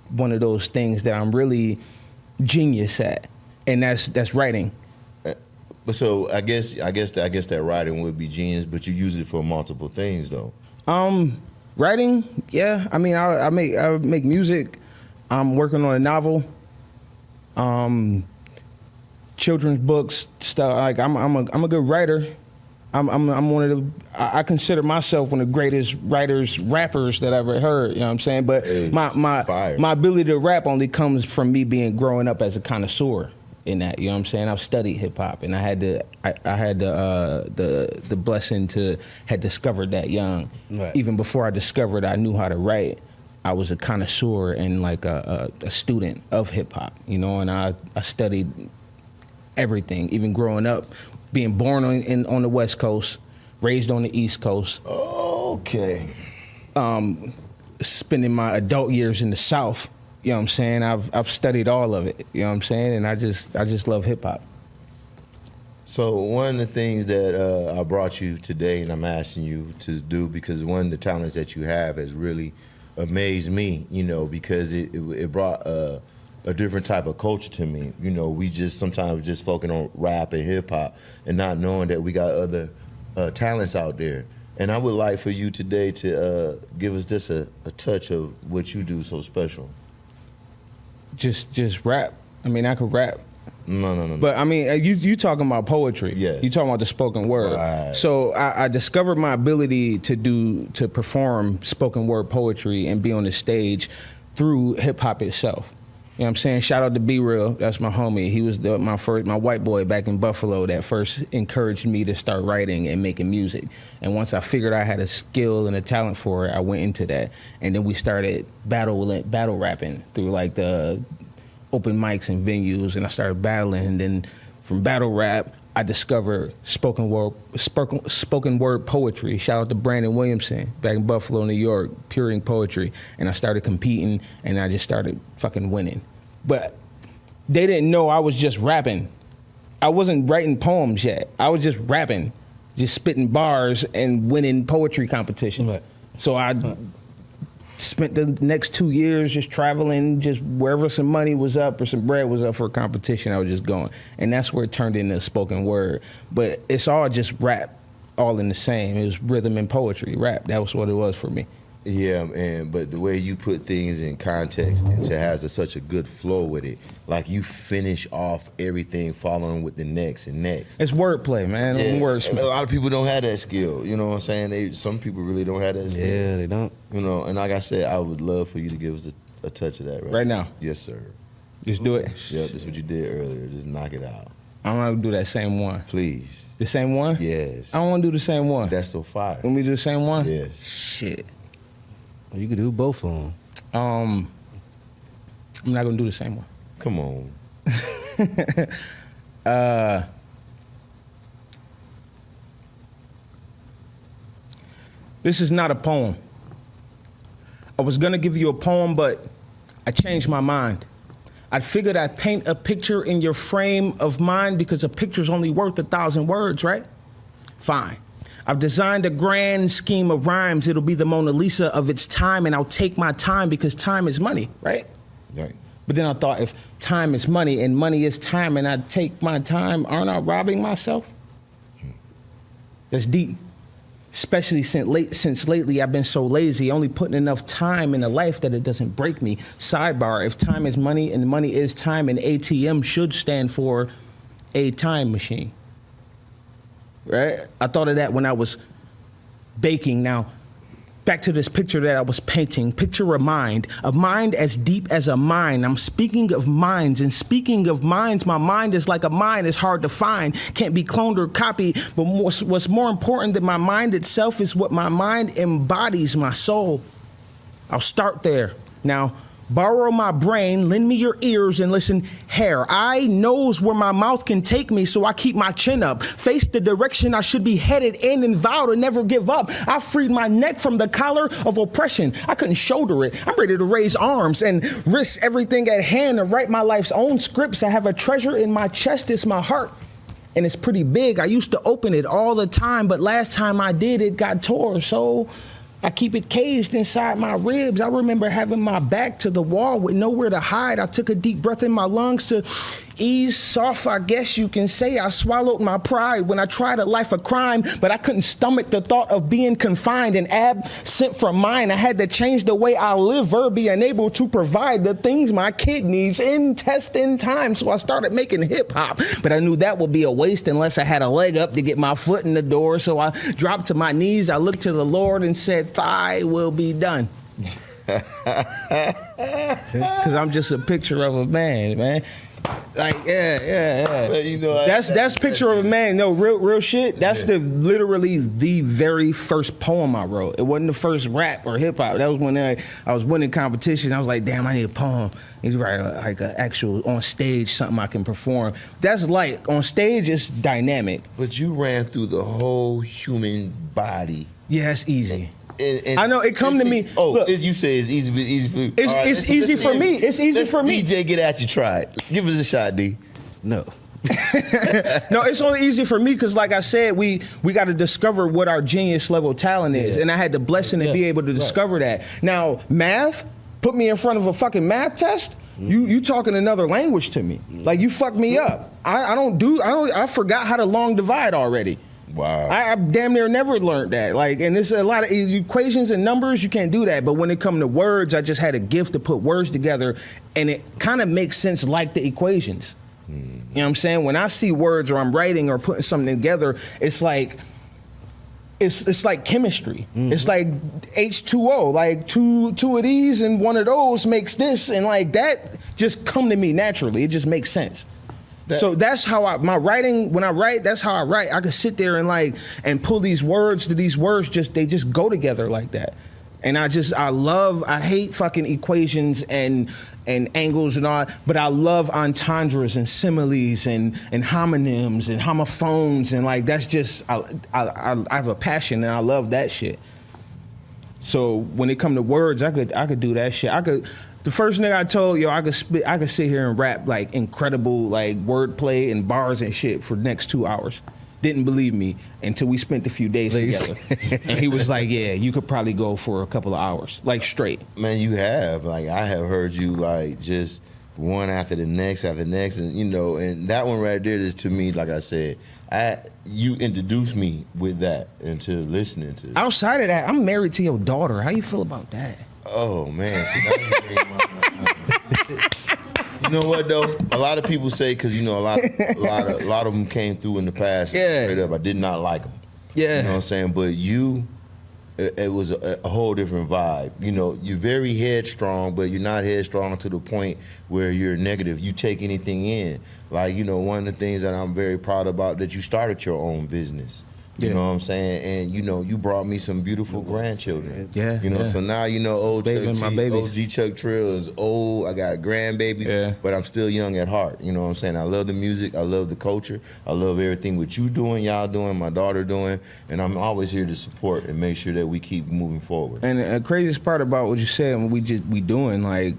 [SPEAKER 7] one of those things that I'm really genius at, and that's writing.
[SPEAKER 3] But so I guess that writing would be genius, but you use it for multiple things though.
[SPEAKER 7] Writing, yeah. I mean, I make music. I'm working on a novel. Children's books, stuff. Like I'm a good writer. I'm one of the. I consider myself one of the greatest writers, rappers that I've ever heard. You know what I'm saying? But
[SPEAKER 3] Hey,
[SPEAKER 7] my ability to rap only comes from me growing up as a connoisseur in that. You know what I'm saying? I've studied hip hop, and I had the blessing to had discovered that young.
[SPEAKER 2] Right.
[SPEAKER 7] Even before I discovered I knew how to write, I was a connoisseur and like a student of hip hop. And I studied everything, even growing up. Being born on the West Coast, raised on the East Coast.
[SPEAKER 3] Okay.
[SPEAKER 7] Spending my adult years in the South. You know what I'm saying? I've studied all of it. You know what I'm saying? And I just love hip hop.
[SPEAKER 3] So one of the things that I brought you today, and I'm asking you to do, because one of the talents that you have has really amazed me. Because it brought a different type of culture to me. We just sometimes just focus on rap and hip hop and not knowing that we got other talents out there. And I would like for you today to give us just a touch of what you do so special.
[SPEAKER 7] Just rap. I mean, I could rap.
[SPEAKER 3] No.
[SPEAKER 7] But I mean, you talking about poetry.
[SPEAKER 3] Yes.
[SPEAKER 7] You talking about the spoken word.
[SPEAKER 3] Right.
[SPEAKER 7] So I discovered my ability to perform spoken word poetry and be on the stage through hip hop itself. You know what I'm saying? Shout out to Be Real. That's my homie. He was my white boy back in Buffalo that first encouraged me to start writing and making music. And once I figured I had a skill and a talent for it, I went into that. And then we started battle rapping through like the open mics and venues, and I started battling. And then from battle rap, I discovered spoken word poetry. Shout out to Brandon Williamson back in Buffalo, New York, Puring Poetry. And I started competing, and I just started fucking winning. But they didn't know I was just rapping. I wasn't writing poems yet. I was just rapping, just spitting bars and winning poetry competition.
[SPEAKER 2] Right.
[SPEAKER 7] So I spent the next 2 years just traveling, just wherever some money was up or some bread was up for a competition, I was just going. And that's where it turned into spoken word. But it's all just rap, all in the same. It was rhythm and poetry, rap. That was what it was for me.
[SPEAKER 3] Yeah, man, but the way you put things in context and to has such a good flow with it, like you finish off everything following with the next and next.
[SPEAKER 7] It's wordplay, man.
[SPEAKER 3] Yeah.
[SPEAKER 7] Words.
[SPEAKER 3] And a lot of people don't have that skill, you know what I'm saying? Some people really don't have that skill.
[SPEAKER 2] Yeah, they don't.
[SPEAKER 3] You know, and like I said, I would love for you to give us a touch of that
[SPEAKER 7] Right now?
[SPEAKER 3] Yes, sir.
[SPEAKER 7] Just do it.
[SPEAKER 3] Yep, that's what you did earlier. Just knock it out.
[SPEAKER 7] I'm gonna do that same one.
[SPEAKER 3] Please.
[SPEAKER 7] The same one?
[SPEAKER 3] Yes.
[SPEAKER 7] I don't wanna do the same one.
[SPEAKER 3] That's so fire.
[SPEAKER 7] Want me to do the same one?
[SPEAKER 3] Yes.
[SPEAKER 7] Shit.
[SPEAKER 2] You could do both of them.
[SPEAKER 7] I'm not gonna do the same one.
[SPEAKER 3] Come on.
[SPEAKER 7] This is not a poem. I was gonna give you a poem, but I changed my mind. I figured I'd paint a picture in your frame of mind because a picture's only worth 1,000 words, right? Fine. I've designed a grand scheme of rhymes. It'll be the Mona Lisa of its time, and I'll take my time because time is money, right?
[SPEAKER 3] Right.
[SPEAKER 7] But then I thought, if time is money and money is time and I take my time, aren't I robbing myself? That's deep. Especially since lately I've been so lazy, only putting enough time in a life that it doesn't break me. Sidebar, if time is money and money is time, and ATM should stand for a time machine. Right? I thought of that when I was baking. Now, back to this picture that I was painting. Picture a mind as deep as a mine. I'm speaking of minds, and speaking of minds, my mind is like a mine. It's hard to find, can't be cloned or copied. But what's more important than my mind itself is what my mind embodies, my soul. I'll start there. Now, borrow my brain, lend me your ears, and listen. Hair, eye, knows where my mouth can take me, so I keep my chin up. Face the direction I should be headed in and vow to never give up. I freed my neck from the collar of oppression. I couldn't shoulder it. I'm ready to raise arms and risk everything at hand to write my life's own scripts. I have a treasure in my chest. It's my heart, and it's pretty big. I used to open it all the time, but last time I did, it got tore, so I keep it caged inside my ribs. I remember having my back to the wall with nowhere to hide. I took a deep breath in my lungs to ease soft, I guess you can say. I swallowed my pride when I tried a life of crime, but I couldn't stomach the thought of being confined and absent from mine. I had to change the way I live, be unable to provide the things my kid needs in time. So I started making hip hop, but I knew that would be a waste unless I had a leg up to get my foot in the door. So I dropped to my knees. I looked to the Lord and said, "Thy will be done." Because I'm just a picture of a man. Like, yeah.
[SPEAKER 3] Well, you know,
[SPEAKER 7] that's picture of a man. No, real shit. That's literally the very first poem I wrote. It wasn't the first rap or hip hop. That was when I was winning competition. I was like, damn, I need a poem. I need to write like an actual on stage, something I can perform. That's like on stage, it's dynamic.
[SPEAKER 3] But you ran through the whole human body.
[SPEAKER 7] Yeah, it's easy.
[SPEAKER 3] And
[SPEAKER 7] I know it come to me.
[SPEAKER 3] Oh,
[SPEAKER 7] look,
[SPEAKER 3] you say it's easy, but easy for you.
[SPEAKER 7] It's easy for me. It's easy for me.
[SPEAKER 3] DJ, get at you. Try it. Give us a shot, D.
[SPEAKER 2] No.
[SPEAKER 7] No, it's only easy for me because, like I said, we got to discover what our genius level talent is, and I had the blessing to be able to discover that. Now, math, put me in front of a fucking math test. You talking another language to me. Like, you fucked me up. I forgot how to long divide already.
[SPEAKER 3] Wow.
[SPEAKER 7] I damn near never learned that. Like, and there's a lot of equations and numbers, you can't do that. But when it comes to words, I just had a gift to put words together, and it kind of makes sense like the equations. You know what I'm saying? When I see words or I'm writing or putting something together, it's like chemistry. It's like H2O, like two of these and one of those makes this, and like that just come to me naturally. It just makes sense. So that's how when I write, that's how I write. I could sit there and pull these words they just go together like that. And I hate fucking equations and angles and all, but I love entendres and similes and homonyms and homophones and like, that's just, I have a passion and I love that shit. So when it come to words, I could do that shit. The first nigga I told, I could sit here and rap like incredible like wordplay and bars and shit for the next 2 hours. Didn't believe me until we spent a few days together. And he was like, yeah, you could probably go for a couple of hours, like straight.
[SPEAKER 3] Man, you have. Like, I have heard you like just one after the next, and and that one right there is, to me, like I said, you introduced me with that into listening to.
[SPEAKER 7] Outside of that, I'm married to your daughter. How you feel about that?
[SPEAKER 3] Oh man, you know what though? A lot of people say, because a lot of them came through in the past.
[SPEAKER 7] Yeah.
[SPEAKER 3] Straight up, I did not like them.
[SPEAKER 7] Yeah.
[SPEAKER 3] You know what I'm saying? But it was a whole different vibe. You're very headstrong, but you're not headstrong to the point where you're negative. You take anything in. Like, one of the things that I'm very proud about, that you started your own business. You know what I'm saying? And, you brought me some beautiful grandchildren.
[SPEAKER 7] Yeah.
[SPEAKER 3] So now, old OG Chuck Trill is old. I got grandbabies, but I'm still young at heart. You know what I'm saying? I love the music. I love the culture. I love everything what you doing, y'all doing, my daughter doing. And I'm always here to support and make sure that we keep moving forward.
[SPEAKER 7] And the craziest part about what you said, and we doing, like,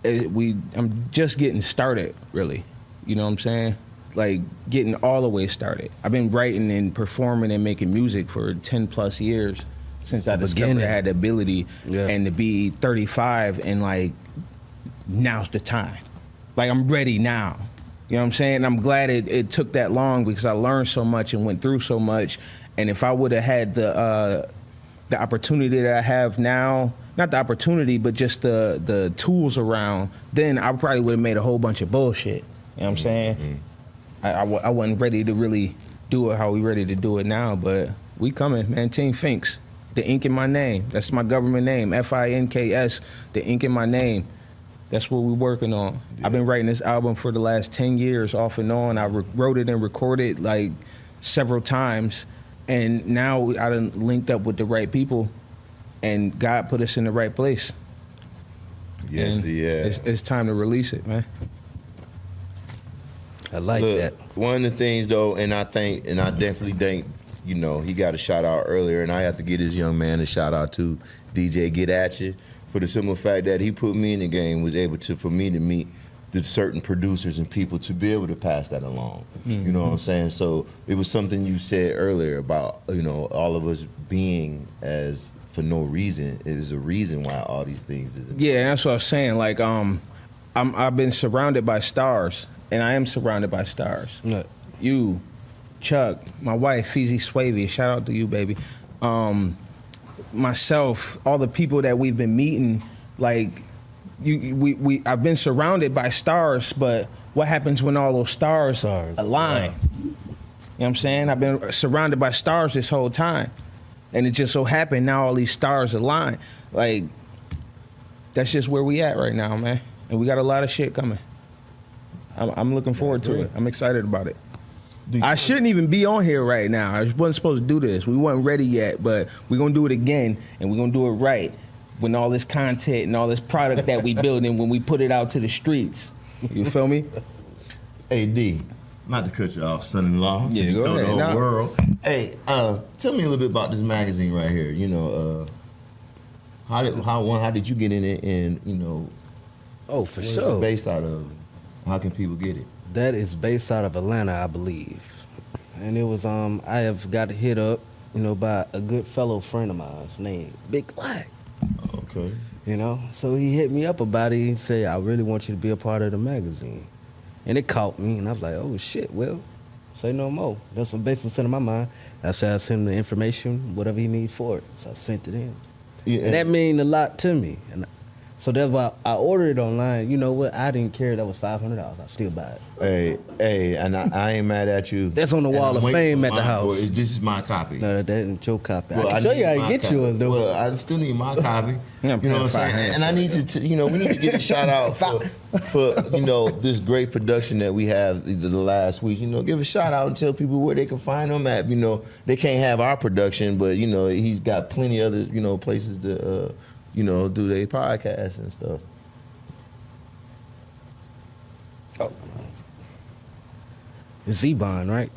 [SPEAKER 7] I'm just getting started, really. You know what I'm saying? Like, getting all the way started. I've been writing and performing and making music for 10 plus years since I discovered I had the ability, and to be 35 and like, now's the time. Like, I'm ready now. You know what I'm saying? I'm glad it took that long, because I learned so much and went through so much. And if I would have had the opportunity that I have now, not the opportunity, but just the tools around, then I probably would have made a whole bunch of bullshit. You know what I'm saying? Mm-hmm. I wasn't ready to really do it how we ready to do it now, but we coming, man. Team Finks, the ink in my name. That's my government name, FINKS, the ink in my name. That's what we're working on. Yeah. I've been writing this album for the last 10 years off and on. I wrote it and recorded like several times, and now I done linked up with the right people, and God put us in the right place.
[SPEAKER 3] Yes,
[SPEAKER 7] and it's time to release it, man.
[SPEAKER 2] I like that.
[SPEAKER 3] One of the things though, and I definitely think, he got a shout out earlier, and I have to give this young man a shout out to DJ Getatcha, for the simple fact that he put me in the game, was able for me to meet the certain producers and people to be able to pass that along. Mm-hmm. You know what I'm saying? So it was something you said earlier about, all of us being as for no reason. It is a reason why all these things is important.
[SPEAKER 7] Yeah, that's what I was saying. Like, I've been surrounded by stars. And I am surrounded by stars.
[SPEAKER 2] Yeah.
[SPEAKER 7] You, Chuck, my wife, Fizzy Swavey, shout out to you, baby. Myself, all the people that we've been meeting, like, I've been surrounded by stars, but what happens when all those stars align?
[SPEAKER 2] Yeah.
[SPEAKER 7] You know what I'm saying? I've been surrounded by stars this whole time. And it just so happened now all these stars align. Like, that's just where we at right now, man. And we got a lot of shit coming. I'm looking forward to it. I'm excited about it. I shouldn't even be on here right now. I wasn't supposed to do this. We weren't ready yet, but we're going to do it again, and we're going to do it right when all this content and all this product that we building, when we put it out to the streets. You feel me?
[SPEAKER 3] Hey, D, not to cut you off, son-in-law.
[SPEAKER 7] Yeah,
[SPEAKER 3] since you
[SPEAKER 7] go
[SPEAKER 3] told
[SPEAKER 7] ahead.
[SPEAKER 3] the whole world. Hey, tell me a little bit about this magazine right here. How did you get in it, and,
[SPEAKER 2] Oh, for
[SPEAKER 3] what is
[SPEAKER 2] sure.
[SPEAKER 3] it based out of? How can people get it?
[SPEAKER 2] That is based out of Atlanta, I believe. And it was, I have got hit up, by a good fellow friend of mine named Big Black.
[SPEAKER 3] Okay.
[SPEAKER 2] So he hit me up about it. He said, I really want you to be a part of the magazine. And it caught me, and I was like, oh, shit, well, say no more. That's what basically sent in my mind. I said I send him the information, whatever he needs for it. So I sent it in. Yeah. And that mean a lot to me. And So that's why I ordered it online. You know what? I didn't care. That was $500. I still buy it.
[SPEAKER 3] Hey, and I ain't mad at you.
[SPEAKER 2] That's on the
[SPEAKER 3] And
[SPEAKER 2] wall
[SPEAKER 3] I'm
[SPEAKER 2] of
[SPEAKER 3] waiting
[SPEAKER 2] fame
[SPEAKER 3] for
[SPEAKER 2] at the
[SPEAKER 3] mine,
[SPEAKER 2] house.
[SPEAKER 3] boy. This is my copy.
[SPEAKER 2] No, that ain't your copy.
[SPEAKER 3] Well,
[SPEAKER 2] I can show you how
[SPEAKER 3] need
[SPEAKER 2] you
[SPEAKER 3] my
[SPEAKER 2] get
[SPEAKER 3] copy.
[SPEAKER 2] yours, though.
[SPEAKER 3] Well, I still need my copy.
[SPEAKER 7] Yeah,
[SPEAKER 3] You know what I'm saying? And I need to, you know, we need to get a shout out for you know, this great production that we have the last week. You know, give a shout out and tell people where they can find them at. You know, they can't have our production, but you know, he's got plenty other, you know, places to, you know, do their podcasts and stuff.
[SPEAKER 2] It's Ebon, right?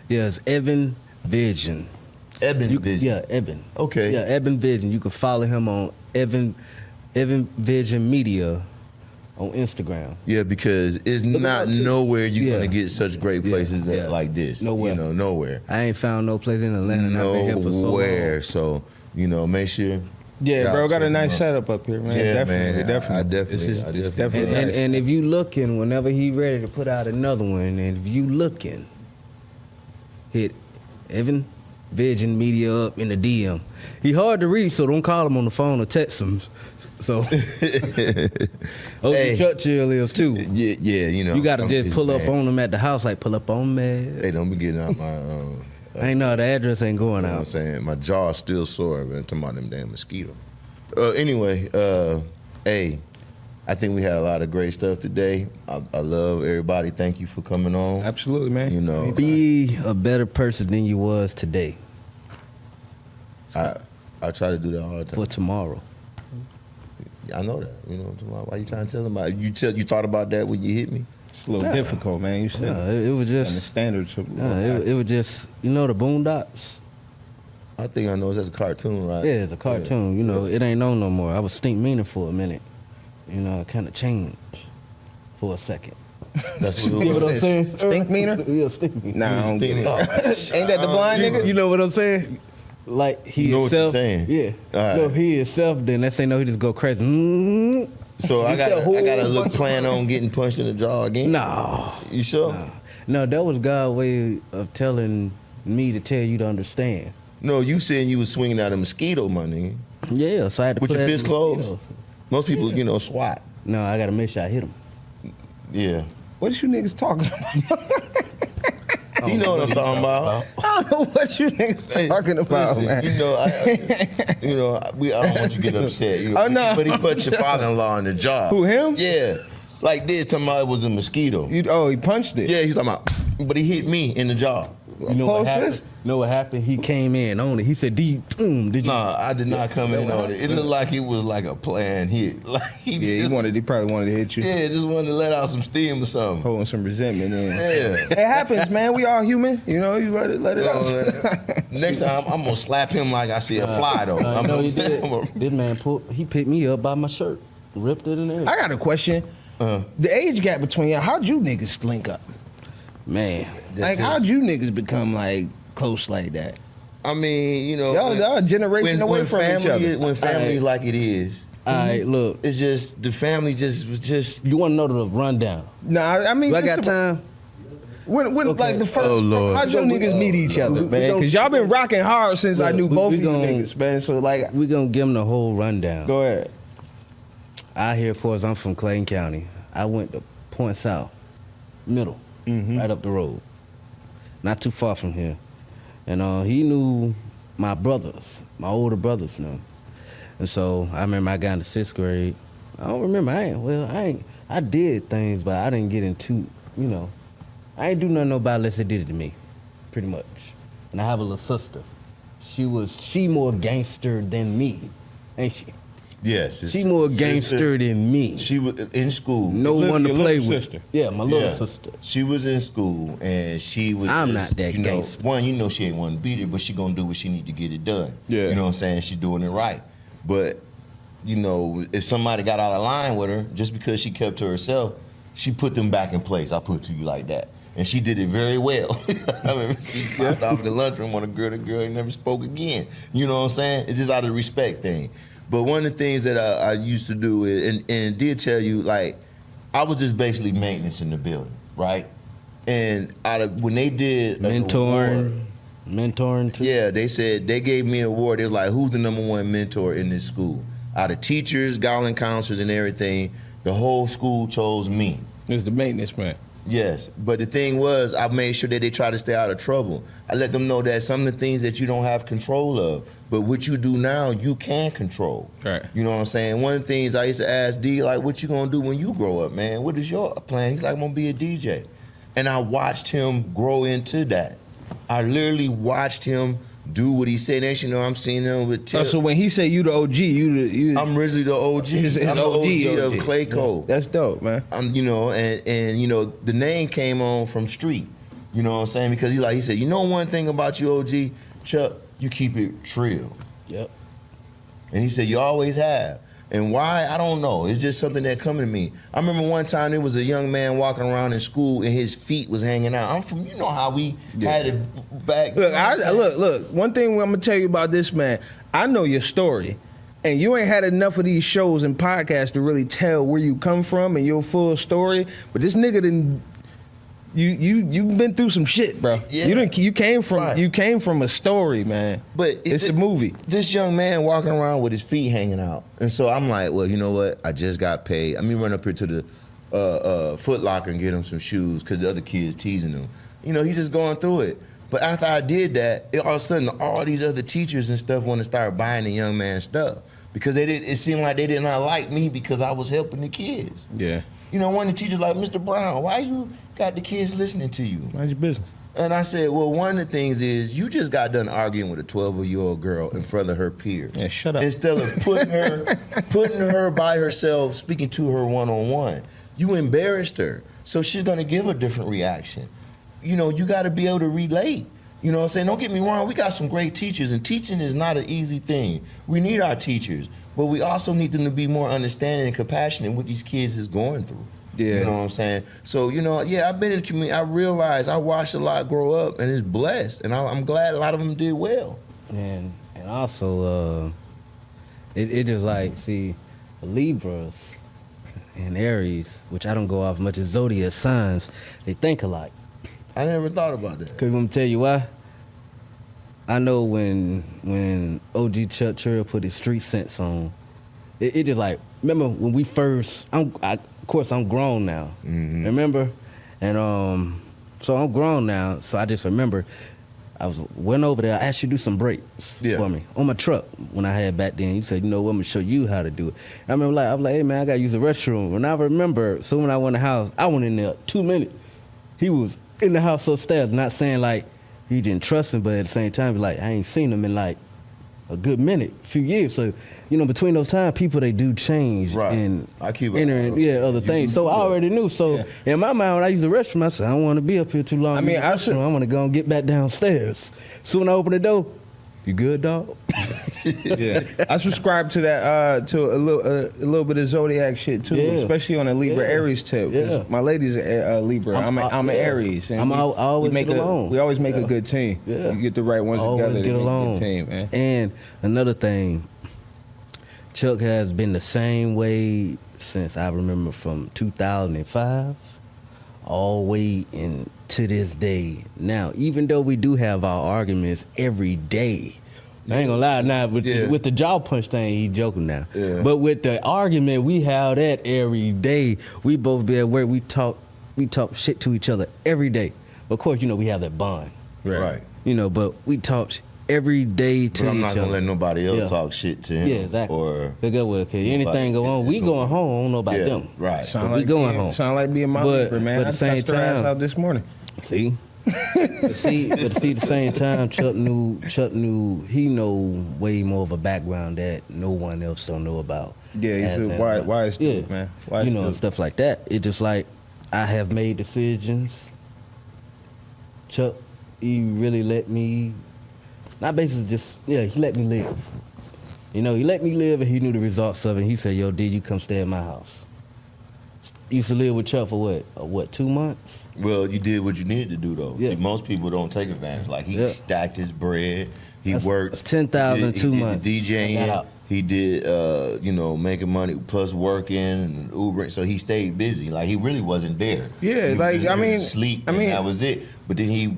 [SPEAKER 2] Yeah, it's Evan Vision.
[SPEAKER 3] Eben Vision.
[SPEAKER 2] Yeah, Evan.
[SPEAKER 3] Okay.
[SPEAKER 2] Yeah, Evan Vision. You can follow him on Evan Vision Media on Instagram.
[SPEAKER 3] Yeah, because it's not nowhere you're
[SPEAKER 2] Yeah.
[SPEAKER 3] gonna get such great places
[SPEAKER 2] Yeah.
[SPEAKER 3] like this.
[SPEAKER 2] Nowhere.
[SPEAKER 3] You know, nowhere.
[SPEAKER 2] I ain't found no place in Atlanta. And I've been here for so
[SPEAKER 3] Nowhere.
[SPEAKER 2] long.
[SPEAKER 3] So, you know, make sure.
[SPEAKER 7] Yeah,
[SPEAKER 3] y'all
[SPEAKER 7] bro, got a
[SPEAKER 3] check
[SPEAKER 7] nice
[SPEAKER 3] him out.
[SPEAKER 7] setup up here, man.
[SPEAKER 3] Yeah,
[SPEAKER 7] definitely,
[SPEAKER 3] man.
[SPEAKER 7] definitely.
[SPEAKER 3] I definitely-
[SPEAKER 7] This is
[SPEAKER 3] I
[SPEAKER 7] it's
[SPEAKER 3] definitely-
[SPEAKER 7] definitely
[SPEAKER 2] And,
[SPEAKER 7] nice.
[SPEAKER 2] and if you looking, whenever he ready to put out another one, and if you looking, hit Evan Vision Media up in the DM. He hard to read, so don't call him on the phone or text him. So,
[SPEAKER 3] Hey.
[SPEAKER 2] Churchill is too.
[SPEAKER 3] Yeah, you know.
[SPEAKER 2] You gotta
[SPEAKER 3] I'm
[SPEAKER 2] just
[SPEAKER 3] his
[SPEAKER 2] pull up
[SPEAKER 3] man.
[SPEAKER 2] on him at the house, like pull up on me.
[SPEAKER 3] Hey, don't be getting out my.
[SPEAKER 2] I ain't know the address ain't going
[SPEAKER 3] You know what I'm
[SPEAKER 2] out.
[SPEAKER 3] saying? My jaw's still sore, man. Talking about them damn mosquitoes. Anyway, hey, I think we had a lot of great stuff today. I love everybody. Thank you for coming on.
[SPEAKER 7] Absolutely, man.
[SPEAKER 3] You know,
[SPEAKER 2] Be a better person than you was today
[SPEAKER 3] I try to do that all the time.
[SPEAKER 2] for tomorrow.
[SPEAKER 3] I know that. You know, why you trying to tell somebody? You thought about that when you hit me?
[SPEAKER 7] It's a little difficult, man. You said
[SPEAKER 2] It was
[SPEAKER 7] and the
[SPEAKER 2] just,
[SPEAKER 7] standards.
[SPEAKER 2] it was just, you know, the Boondocks.
[SPEAKER 3] I think I know it's just a cartoon, right?
[SPEAKER 2] Yeah, it's a cartoon. You know, it ain't known no more. I was Stink Meaner for a minute. You know, it kind of changed for a second.
[SPEAKER 3] That's what
[SPEAKER 2] You
[SPEAKER 3] it
[SPEAKER 2] know
[SPEAKER 3] was.
[SPEAKER 2] what I'm saying?
[SPEAKER 7] Stink Meaner?
[SPEAKER 2] Yeah, Stink Meaner.
[SPEAKER 7] Nah, I don't get it.
[SPEAKER 3] Stink
[SPEAKER 7] Ain't that the blind nigga?
[SPEAKER 2] You know what I'm saying? Like he
[SPEAKER 3] You know what you're
[SPEAKER 2] himself.
[SPEAKER 3] saying.
[SPEAKER 2] Yeah.
[SPEAKER 3] All
[SPEAKER 2] No,
[SPEAKER 3] right.
[SPEAKER 2] he himself. Then next thing you know, he just go crazy. Mm-hmm.
[SPEAKER 3] So I
[SPEAKER 2] You said a
[SPEAKER 3] got
[SPEAKER 2] whole
[SPEAKER 3] to look
[SPEAKER 2] bunch of-
[SPEAKER 3] plan on getting punched in the jaw again.
[SPEAKER 2] No.
[SPEAKER 3] You sure?
[SPEAKER 2] No, that was God's way of telling me to tell you to understand.
[SPEAKER 3] No, you saying you was swinging at a mosquito, my nigga.
[SPEAKER 2] Yeah, so I had to
[SPEAKER 3] With
[SPEAKER 2] put
[SPEAKER 3] your
[SPEAKER 2] that
[SPEAKER 3] fist
[SPEAKER 2] in
[SPEAKER 3] closed?
[SPEAKER 2] mosquitoes.
[SPEAKER 3] Most people, you know, swat.
[SPEAKER 2] No, I gotta make sure I hit him.
[SPEAKER 3] Yeah.
[SPEAKER 7] What is you niggas talking about?
[SPEAKER 3] You know what I'm talking about.
[SPEAKER 7] I don't know what you niggas talking about,
[SPEAKER 3] Listen,
[SPEAKER 7] man.
[SPEAKER 3] you know, I don't want you to get upset. You know,
[SPEAKER 7] Oh, no.
[SPEAKER 3] But he put your father-in-law in the jaw.
[SPEAKER 7] Who, him?
[SPEAKER 3] Yeah. Like this, talking about it was a mosquito.
[SPEAKER 7] He punched it.
[SPEAKER 3] Yeah, he's talking about, but he hit me in the jaw.
[SPEAKER 2] You know
[SPEAKER 7] Close
[SPEAKER 2] what happened?
[SPEAKER 7] fist?
[SPEAKER 2] You know what happened? He came in on it. He said, did you?
[SPEAKER 3] Nah, I did not come in on it. It looked like it was like a planned hit. Like
[SPEAKER 7] Yeah, he probably wanted to hit you.
[SPEAKER 3] Yeah, just wanted to let out some steam or something.
[SPEAKER 7] Holding some resentment in.
[SPEAKER 3] Yeah.
[SPEAKER 7] It happens, man. We all human. You know, you let it out.
[SPEAKER 3] Next time I'm gonna slap him like I see a fly though.
[SPEAKER 2] I know he did.
[SPEAKER 3] I'm gonna-
[SPEAKER 2] This man he picked me up by my shirt, ripped it in there.
[SPEAKER 7] I got a question. The age gap between y'all, how'd you niggas link up?
[SPEAKER 2] Man,
[SPEAKER 7] Like, how'd you niggas become like close like that?
[SPEAKER 3] I mean, you know,
[SPEAKER 7] Y'all a generation away from each other.
[SPEAKER 3] When family's like it is,
[SPEAKER 2] all right, look.
[SPEAKER 3] it's just the family was just.
[SPEAKER 2] You want to know the rundown?
[SPEAKER 7] Nah, I mean,
[SPEAKER 2] Do I
[SPEAKER 7] just
[SPEAKER 2] got time?
[SPEAKER 7] When like the first,
[SPEAKER 3] Oh, Lord.
[SPEAKER 7] how'd your niggas meet each other,
[SPEAKER 2] we
[SPEAKER 7] man?
[SPEAKER 2] gon-
[SPEAKER 7] Because y'all been rocking hard since I
[SPEAKER 2] Look,
[SPEAKER 7] knew
[SPEAKER 2] we-
[SPEAKER 7] both
[SPEAKER 2] we
[SPEAKER 7] of you
[SPEAKER 2] gon-
[SPEAKER 7] niggas, man. So like,
[SPEAKER 2] We gonna give him the whole rundown.
[SPEAKER 7] go ahead.
[SPEAKER 2] I hear, of course, I'm from Clayton County. I went to Point South, middle, right up the road, not too far from here. And he knew my brothers, my older brothers knew. And so I remember I got into 6th grade. I don't remember. I did things, but I didn't get into, you know, I ain't do nothing to nobody unless they did it to me, pretty much. And I have a little sister. She more gangster than me, ain't she?
[SPEAKER 3] Yes,
[SPEAKER 2] She more gangster than me.
[SPEAKER 3] She was in school.
[SPEAKER 2] No one to
[SPEAKER 7] your
[SPEAKER 2] play
[SPEAKER 7] little
[SPEAKER 2] with.
[SPEAKER 7] sister.
[SPEAKER 2] Yeah, my little
[SPEAKER 3] Yeah.
[SPEAKER 2] sister.
[SPEAKER 3] She was in school and she was.
[SPEAKER 2] I'm
[SPEAKER 3] just,
[SPEAKER 2] not that
[SPEAKER 3] you know,
[SPEAKER 2] gangster.
[SPEAKER 3] One, you know, she ain't want to beat it, but she gonna do what she need to get it done.
[SPEAKER 7] Yeah.
[SPEAKER 3] You know what I'm saying? She doing it right. But you know, if somebody got out of line with her, just because she kept to herself, she put them back in place. I put it to you like that. And she did it very well. I remember she popped off in the lunchroom on the girl and never spoke again. You know what I'm saying? It's just out of respect thing. But one of the things that I used to do is, and did tell you, like, I was just basically maintenance in the building, right? And when they did an award,
[SPEAKER 2] Mentoring too.
[SPEAKER 3] yeah, they said they gave me an award. It was like, who's the #1 mentor in this school? Out of teachers, guidance counselors, and everything, the whole school chose me.
[SPEAKER 7] It's the maintenance man.
[SPEAKER 3] Yes, but the thing was, I made sure that they try to stay out of trouble. I let them know that some of the things that you don't have control of, but what you do now, you can control.
[SPEAKER 7] Right.
[SPEAKER 3] You know what I'm saying? One of the things I used to ask D, like, what you gonna do when you grow up, man? What is your plan? He's like, I'm gonna be a DJ. And I watched him grow into that. I literally watched him do what he said. And you know, I'm seeing him with Tip.
[SPEAKER 7] So when he say you the OG, you
[SPEAKER 3] I'm originally the OG.
[SPEAKER 7] His
[SPEAKER 3] I'm
[SPEAKER 7] OG,
[SPEAKER 3] the OG of
[SPEAKER 7] OG.
[SPEAKER 3] Clay Cole.
[SPEAKER 7] That's dope, man.
[SPEAKER 3] You know, and you know, the name came on from street. You know what I'm saying? Because he said, you know one thing about you, OG, Chuck, you keep it trill.
[SPEAKER 2] Yep.
[SPEAKER 3] And he said, you always have. And why? I don't know. It's just something that come to me. I remember one time there was a young man walking around in school and his feet was hanging out. I'm from, you know how we had it back.
[SPEAKER 7] Look, look. One thing I'm gonna tell you about this man. I know your story, and you ain't had enough of these shows and podcasts to really tell where you come from and your full story. But this nigga didn't. You've been through some shit, bro.
[SPEAKER 3] Yeah.
[SPEAKER 7] You came from
[SPEAKER 3] Right.
[SPEAKER 7] you came from a story, man.
[SPEAKER 3] But
[SPEAKER 7] it's a movie.
[SPEAKER 3] This young man walking around with his feet hanging out. And so I'm like, well, you know what? I just got paid. Let me run up here to the Foot Locker and get him some shoes because the other kid's teasing him. You know, he's just going through it. But after I did that, all of a sudden, all these other teachers and stuff want to start buying the young man stuff because it seemed like they did not like me because I was helping the kids.
[SPEAKER 7] Yeah.
[SPEAKER 3] You know, one of the teachers like, Mr. Brown, why you got the kids listening to you?
[SPEAKER 7] Mind your business.
[SPEAKER 3] And I said, well, one of the things is you just got done arguing with a 12-year-old girl in front of her peers.
[SPEAKER 7] Yeah, shut up.
[SPEAKER 3] Instead of putting her by herself, speaking to her one-on-one, you embarrassed her. So she's gonna give a different reaction. You know, you gotta be able to relate. You know what I'm saying? Don't get me wrong, we got some great teachers, and teaching is not an easy thing. We need our teachers, but we also need them to be more understanding and compassionate what these kids is going through.
[SPEAKER 7] Yeah.
[SPEAKER 3] You know what I'm saying? So, you know, yeah, I've been in the community. I realized I watched a lot grow up, and it's blessed, and I'm glad a lot of them did well.
[SPEAKER 2] And also, it just like, see, Libras and Aries, which I don't go off much as zodiac signs, they think alike.
[SPEAKER 3] I never thought about that.
[SPEAKER 2] Cause I'm gonna tell you why. I know when OG Chuck Trill put his Street Sense on, it just like, remember when we first, of course I'm grown now, remember? And so I'm grown now, so I just remember went over there, I asked you to do some brakes for me on my truck when I had back then. You said, you know what, I'm gonna show you how to do it. And I remember I was like, hey man, I gotta use the restroom. And I remember, so when I went in the house, I went in there 2 minutes. He was in the house upstairs, not saying like he didn't trust him, but at the same time, like I ain't seen him in like a good minute, few years. So, you know, between those times, people, they do change and
[SPEAKER 3] I keep
[SPEAKER 2] entering other things. So I already knew. So in my mind, when I use the restroom, I said, I don't want to be up here too long.
[SPEAKER 7] I mean,
[SPEAKER 2] I want to go and get back downstairs. So when I open the door, you good, dog?
[SPEAKER 7] Yeah, I subscribe to that to a little bit of zodiac shit too, especially on a Libra Aries tip. 'Cause my lady's a Libra. I'm an Aries. And
[SPEAKER 2] I always
[SPEAKER 7] make
[SPEAKER 2] get along.
[SPEAKER 7] We always make a good team.
[SPEAKER 2] Yeah.
[SPEAKER 7] You get the right ones
[SPEAKER 2] Always
[SPEAKER 7] together
[SPEAKER 2] get
[SPEAKER 7] to
[SPEAKER 2] along.
[SPEAKER 7] make a good team, man.
[SPEAKER 2] And another thing, Chuck has been the same way since I remember from 2005 all the way to this day. Now, even though we do have our arguments every day, I ain't gonna lie now, with the jaw punch thing, he joking now.
[SPEAKER 3] Yeah.
[SPEAKER 2] But with the argument, we have that every day. We both be at work, we talk shit to each other every day. Of course, you know, we have that bond.
[SPEAKER 3] Right.
[SPEAKER 2] You know, but we talk every day to
[SPEAKER 3] But I'm
[SPEAKER 2] each
[SPEAKER 3] not
[SPEAKER 2] other.
[SPEAKER 3] gonna let nobody else talk shit to him.
[SPEAKER 2] Yeah, exactly.
[SPEAKER 3] Or
[SPEAKER 2] Cause anything go on, we going home. I don't know about them.
[SPEAKER 3] Right.
[SPEAKER 2] But we going home.
[SPEAKER 7] Sound like being my
[SPEAKER 2] But-
[SPEAKER 7] Libra, man.
[SPEAKER 2] but at the
[SPEAKER 7] I
[SPEAKER 2] same
[SPEAKER 7] touched her ass
[SPEAKER 2] time-
[SPEAKER 7] out this morning.
[SPEAKER 2] See, but see, at the same time, Chuck knew he know way more of a background that no one else don't know about.
[SPEAKER 7] Yeah, he's a wise dude, man. Wise
[SPEAKER 2] you know, and
[SPEAKER 7] dude.
[SPEAKER 2] stuff like that. It just like I have made decisions. Chuck, he really let me. Not basically just he let me live. You know, he let me live, and he knew the results of it. He said, "Yo, D, you come stay at my house." Used to live with Chuck for what, 2 months?
[SPEAKER 3] Well, you did what you needed to do, though.
[SPEAKER 2] Yeah.
[SPEAKER 3] See, most people don't take advantage. Like, he stacked his bread. He
[SPEAKER 2] That's
[SPEAKER 3] worked.
[SPEAKER 2] 10,000 in 2
[SPEAKER 3] he did
[SPEAKER 2] months.
[SPEAKER 3] the
[SPEAKER 2] I got
[SPEAKER 3] DJing.
[SPEAKER 2] out.
[SPEAKER 3] He did, making money plus working and Uber. So he stayed busy. Like, he really wasn't there.
[SPEAKER 7] Yeah,
[SPEAKER 3] He was
[SPEAKER 7] like,
[SPEAKER 3] just there
[SPEAKER 7] I
[SPEAKER 3] to
[SPEAKER 7] mean-
[SPEAKER 3] sleep,
[SPEAKER 7] I
[SPEAKER 3] and
[SPEAKER 7] mean-
[SPEAKER 3] that was it. But then he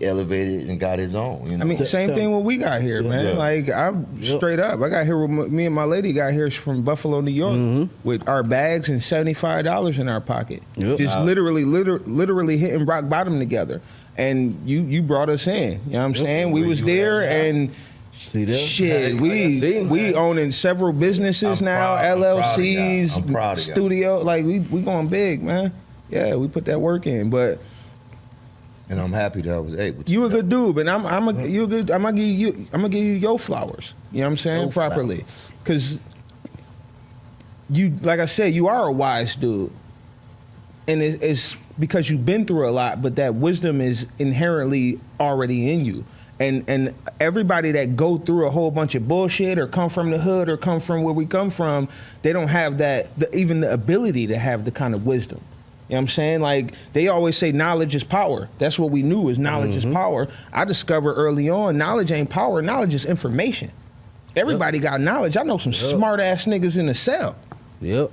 [SPEAKER 3] elevated and got his own. You know?
[SPEAKER 7] I mean, same thing what we got here, man.
[SPEAKER 3] Yeah.
[SPEAKER 7] Like, I'm straight up. I got here with me and my lady got here from Buffalo, New York, with our bags and $75 in our pocket.
[SPEAKER 2] Yep.
[SPEAKER 7] Just literally hitting rock bottom together. And you brought us in. You know what I'm saying? We
[SPEAKER 3] Where
[SPEAKER 7] was
[SPEAKER 3] you
[SPEAKER 7] there
[SPEAKER 3] at now?
[SPEAKER 7] and
[SPEAKER 2] See that?
[SPEAKER 7] shit, we owning several businesses
[SPEAKER 3] I'm
[SPEAKER 7] now,
[SPEAKER 3] proud- I'm proud of
[SPEAKER 7] LLCs,
[SPEAKER 3] y'all. I'm proud of y'all.
[SPEAKER 7] studio. Like, we going big, man. Yeah, we put that work in, but.
[SPEAKER 3] And I'm happy that I was able to.
[SPEAKER 7] You a good dude, but I'm gonna give you your flowers. You know what I'm saying?
[SPEAKER 2] Your
[SPEAKER 7] Properly.
[SPEAKER 2] flowers.
[SPEAKER 7] Cause you, like I said, you are a wise dude. And it's because you've been through a lot, but that wisdom is inherently already in you. And everybody that go through a whole bunch of bullshit or come from the hood or come from where we come from, they don't have even the ability to have the kind of wisdom. You know what I'm saying? Like, they always say knowledge is power. That's what we knew is knowledge is power. I discovered early on, knowledge ain't power. Knowledge is information. Everybody got knowledge. I know some smart ass niggas in the cell.
[SPEAKER 2] Yep.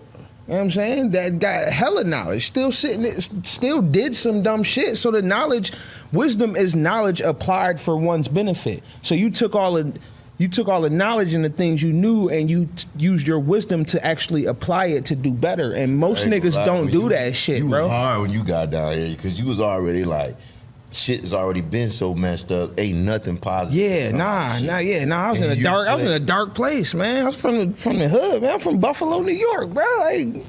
[SPEAKER 7] You know what I'm saying? That got hella knowledge. Still did some dumb shit. So the knowledge, wisdom is knowledge applied for one's benefit. So you took all the knowledge and the things you knew, and you used your wisdom to actually apply it to do better. And most niggas don't do that shit,
[SPEAKER 3] you
[SPEAKER 7] bro.
[SPEAKER 3] was hard when you got down here because you was already like, shit has already been so messed up. Ain't nothing positive.
[SPEAKER 7] Yeah,
[SPEAKER 3] about shit.
[SPEAKER 7] I was
[SPEAKER 3] And
[SPEAKER 7] in
[SPEAKER 3] you
[SPEAKER 7] a dark place, man. I was from the hood, man. I'm from Buffalo, New York, bro. Like,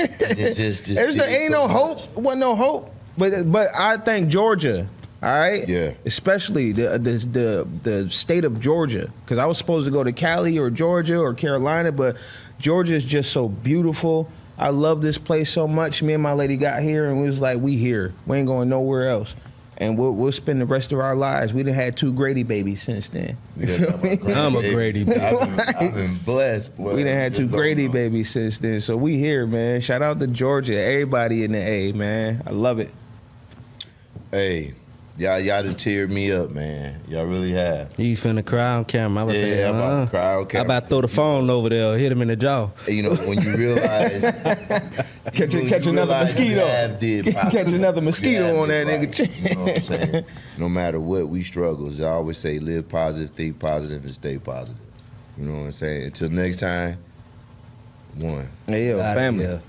[SPEAKER 7] ain't no hope. Wasn't no hope. But I thank Georgia. All right.
[SPEAKER 3] Yeah.
[SPEAKER 7] Especially the state of Georgia, because I was supposed to go to Cali or Georgia or Carolina, but Georgia is just so beautiful. I love this place so much. Me and my lady got here and we was like, we here. We ain't going nowhere else. And we'll spend the rest of our lives. We done had 2 Grady babies since then. You feel me?
[SPEAKER 2] I'm a Grady baby.
[SPEAKER 3] I've been blessed, boy.
[SPEAKER 7] We done had 2
[SPEAKER 3] Just
[SPEAKER 7] Grady
[SPEAKER 3] don't know.
[SPEAKER 7] babies since then. So we here, man. Shout out to Georgia. Everybody in the A, man. I love it.
[SPEAKER 3] Hey, y'all done teared me up, man. Y'all really have.
[SPEAKER 2] You finna cry on camera. I was
[SPEAKER 3] Yeah,
[SPEAKER 2] thinking,
[SPEAKER 3] I'm about to cry on
[SPEAKER 2] I
[SPEAKER 3] camera.
[SPEAKER 2] about to throw the phone over there, hit him in the jaw.
[SPEAKER 3] You know, when you realize
[SPEAKER 7] Catch another mosquito. Catch another mosquito on that nigga chin.
[SPEAKER 3] You know what I'm saying? No matter what we struggle, I always say live positive, think positive, and stay positive. You know what I'm saying? Until next time, one.
[SPEAKER 7] Hey, yo,
[SPEAKER 2] Outta
[SPEAKER 7] family.
[SPEAKER 2] here.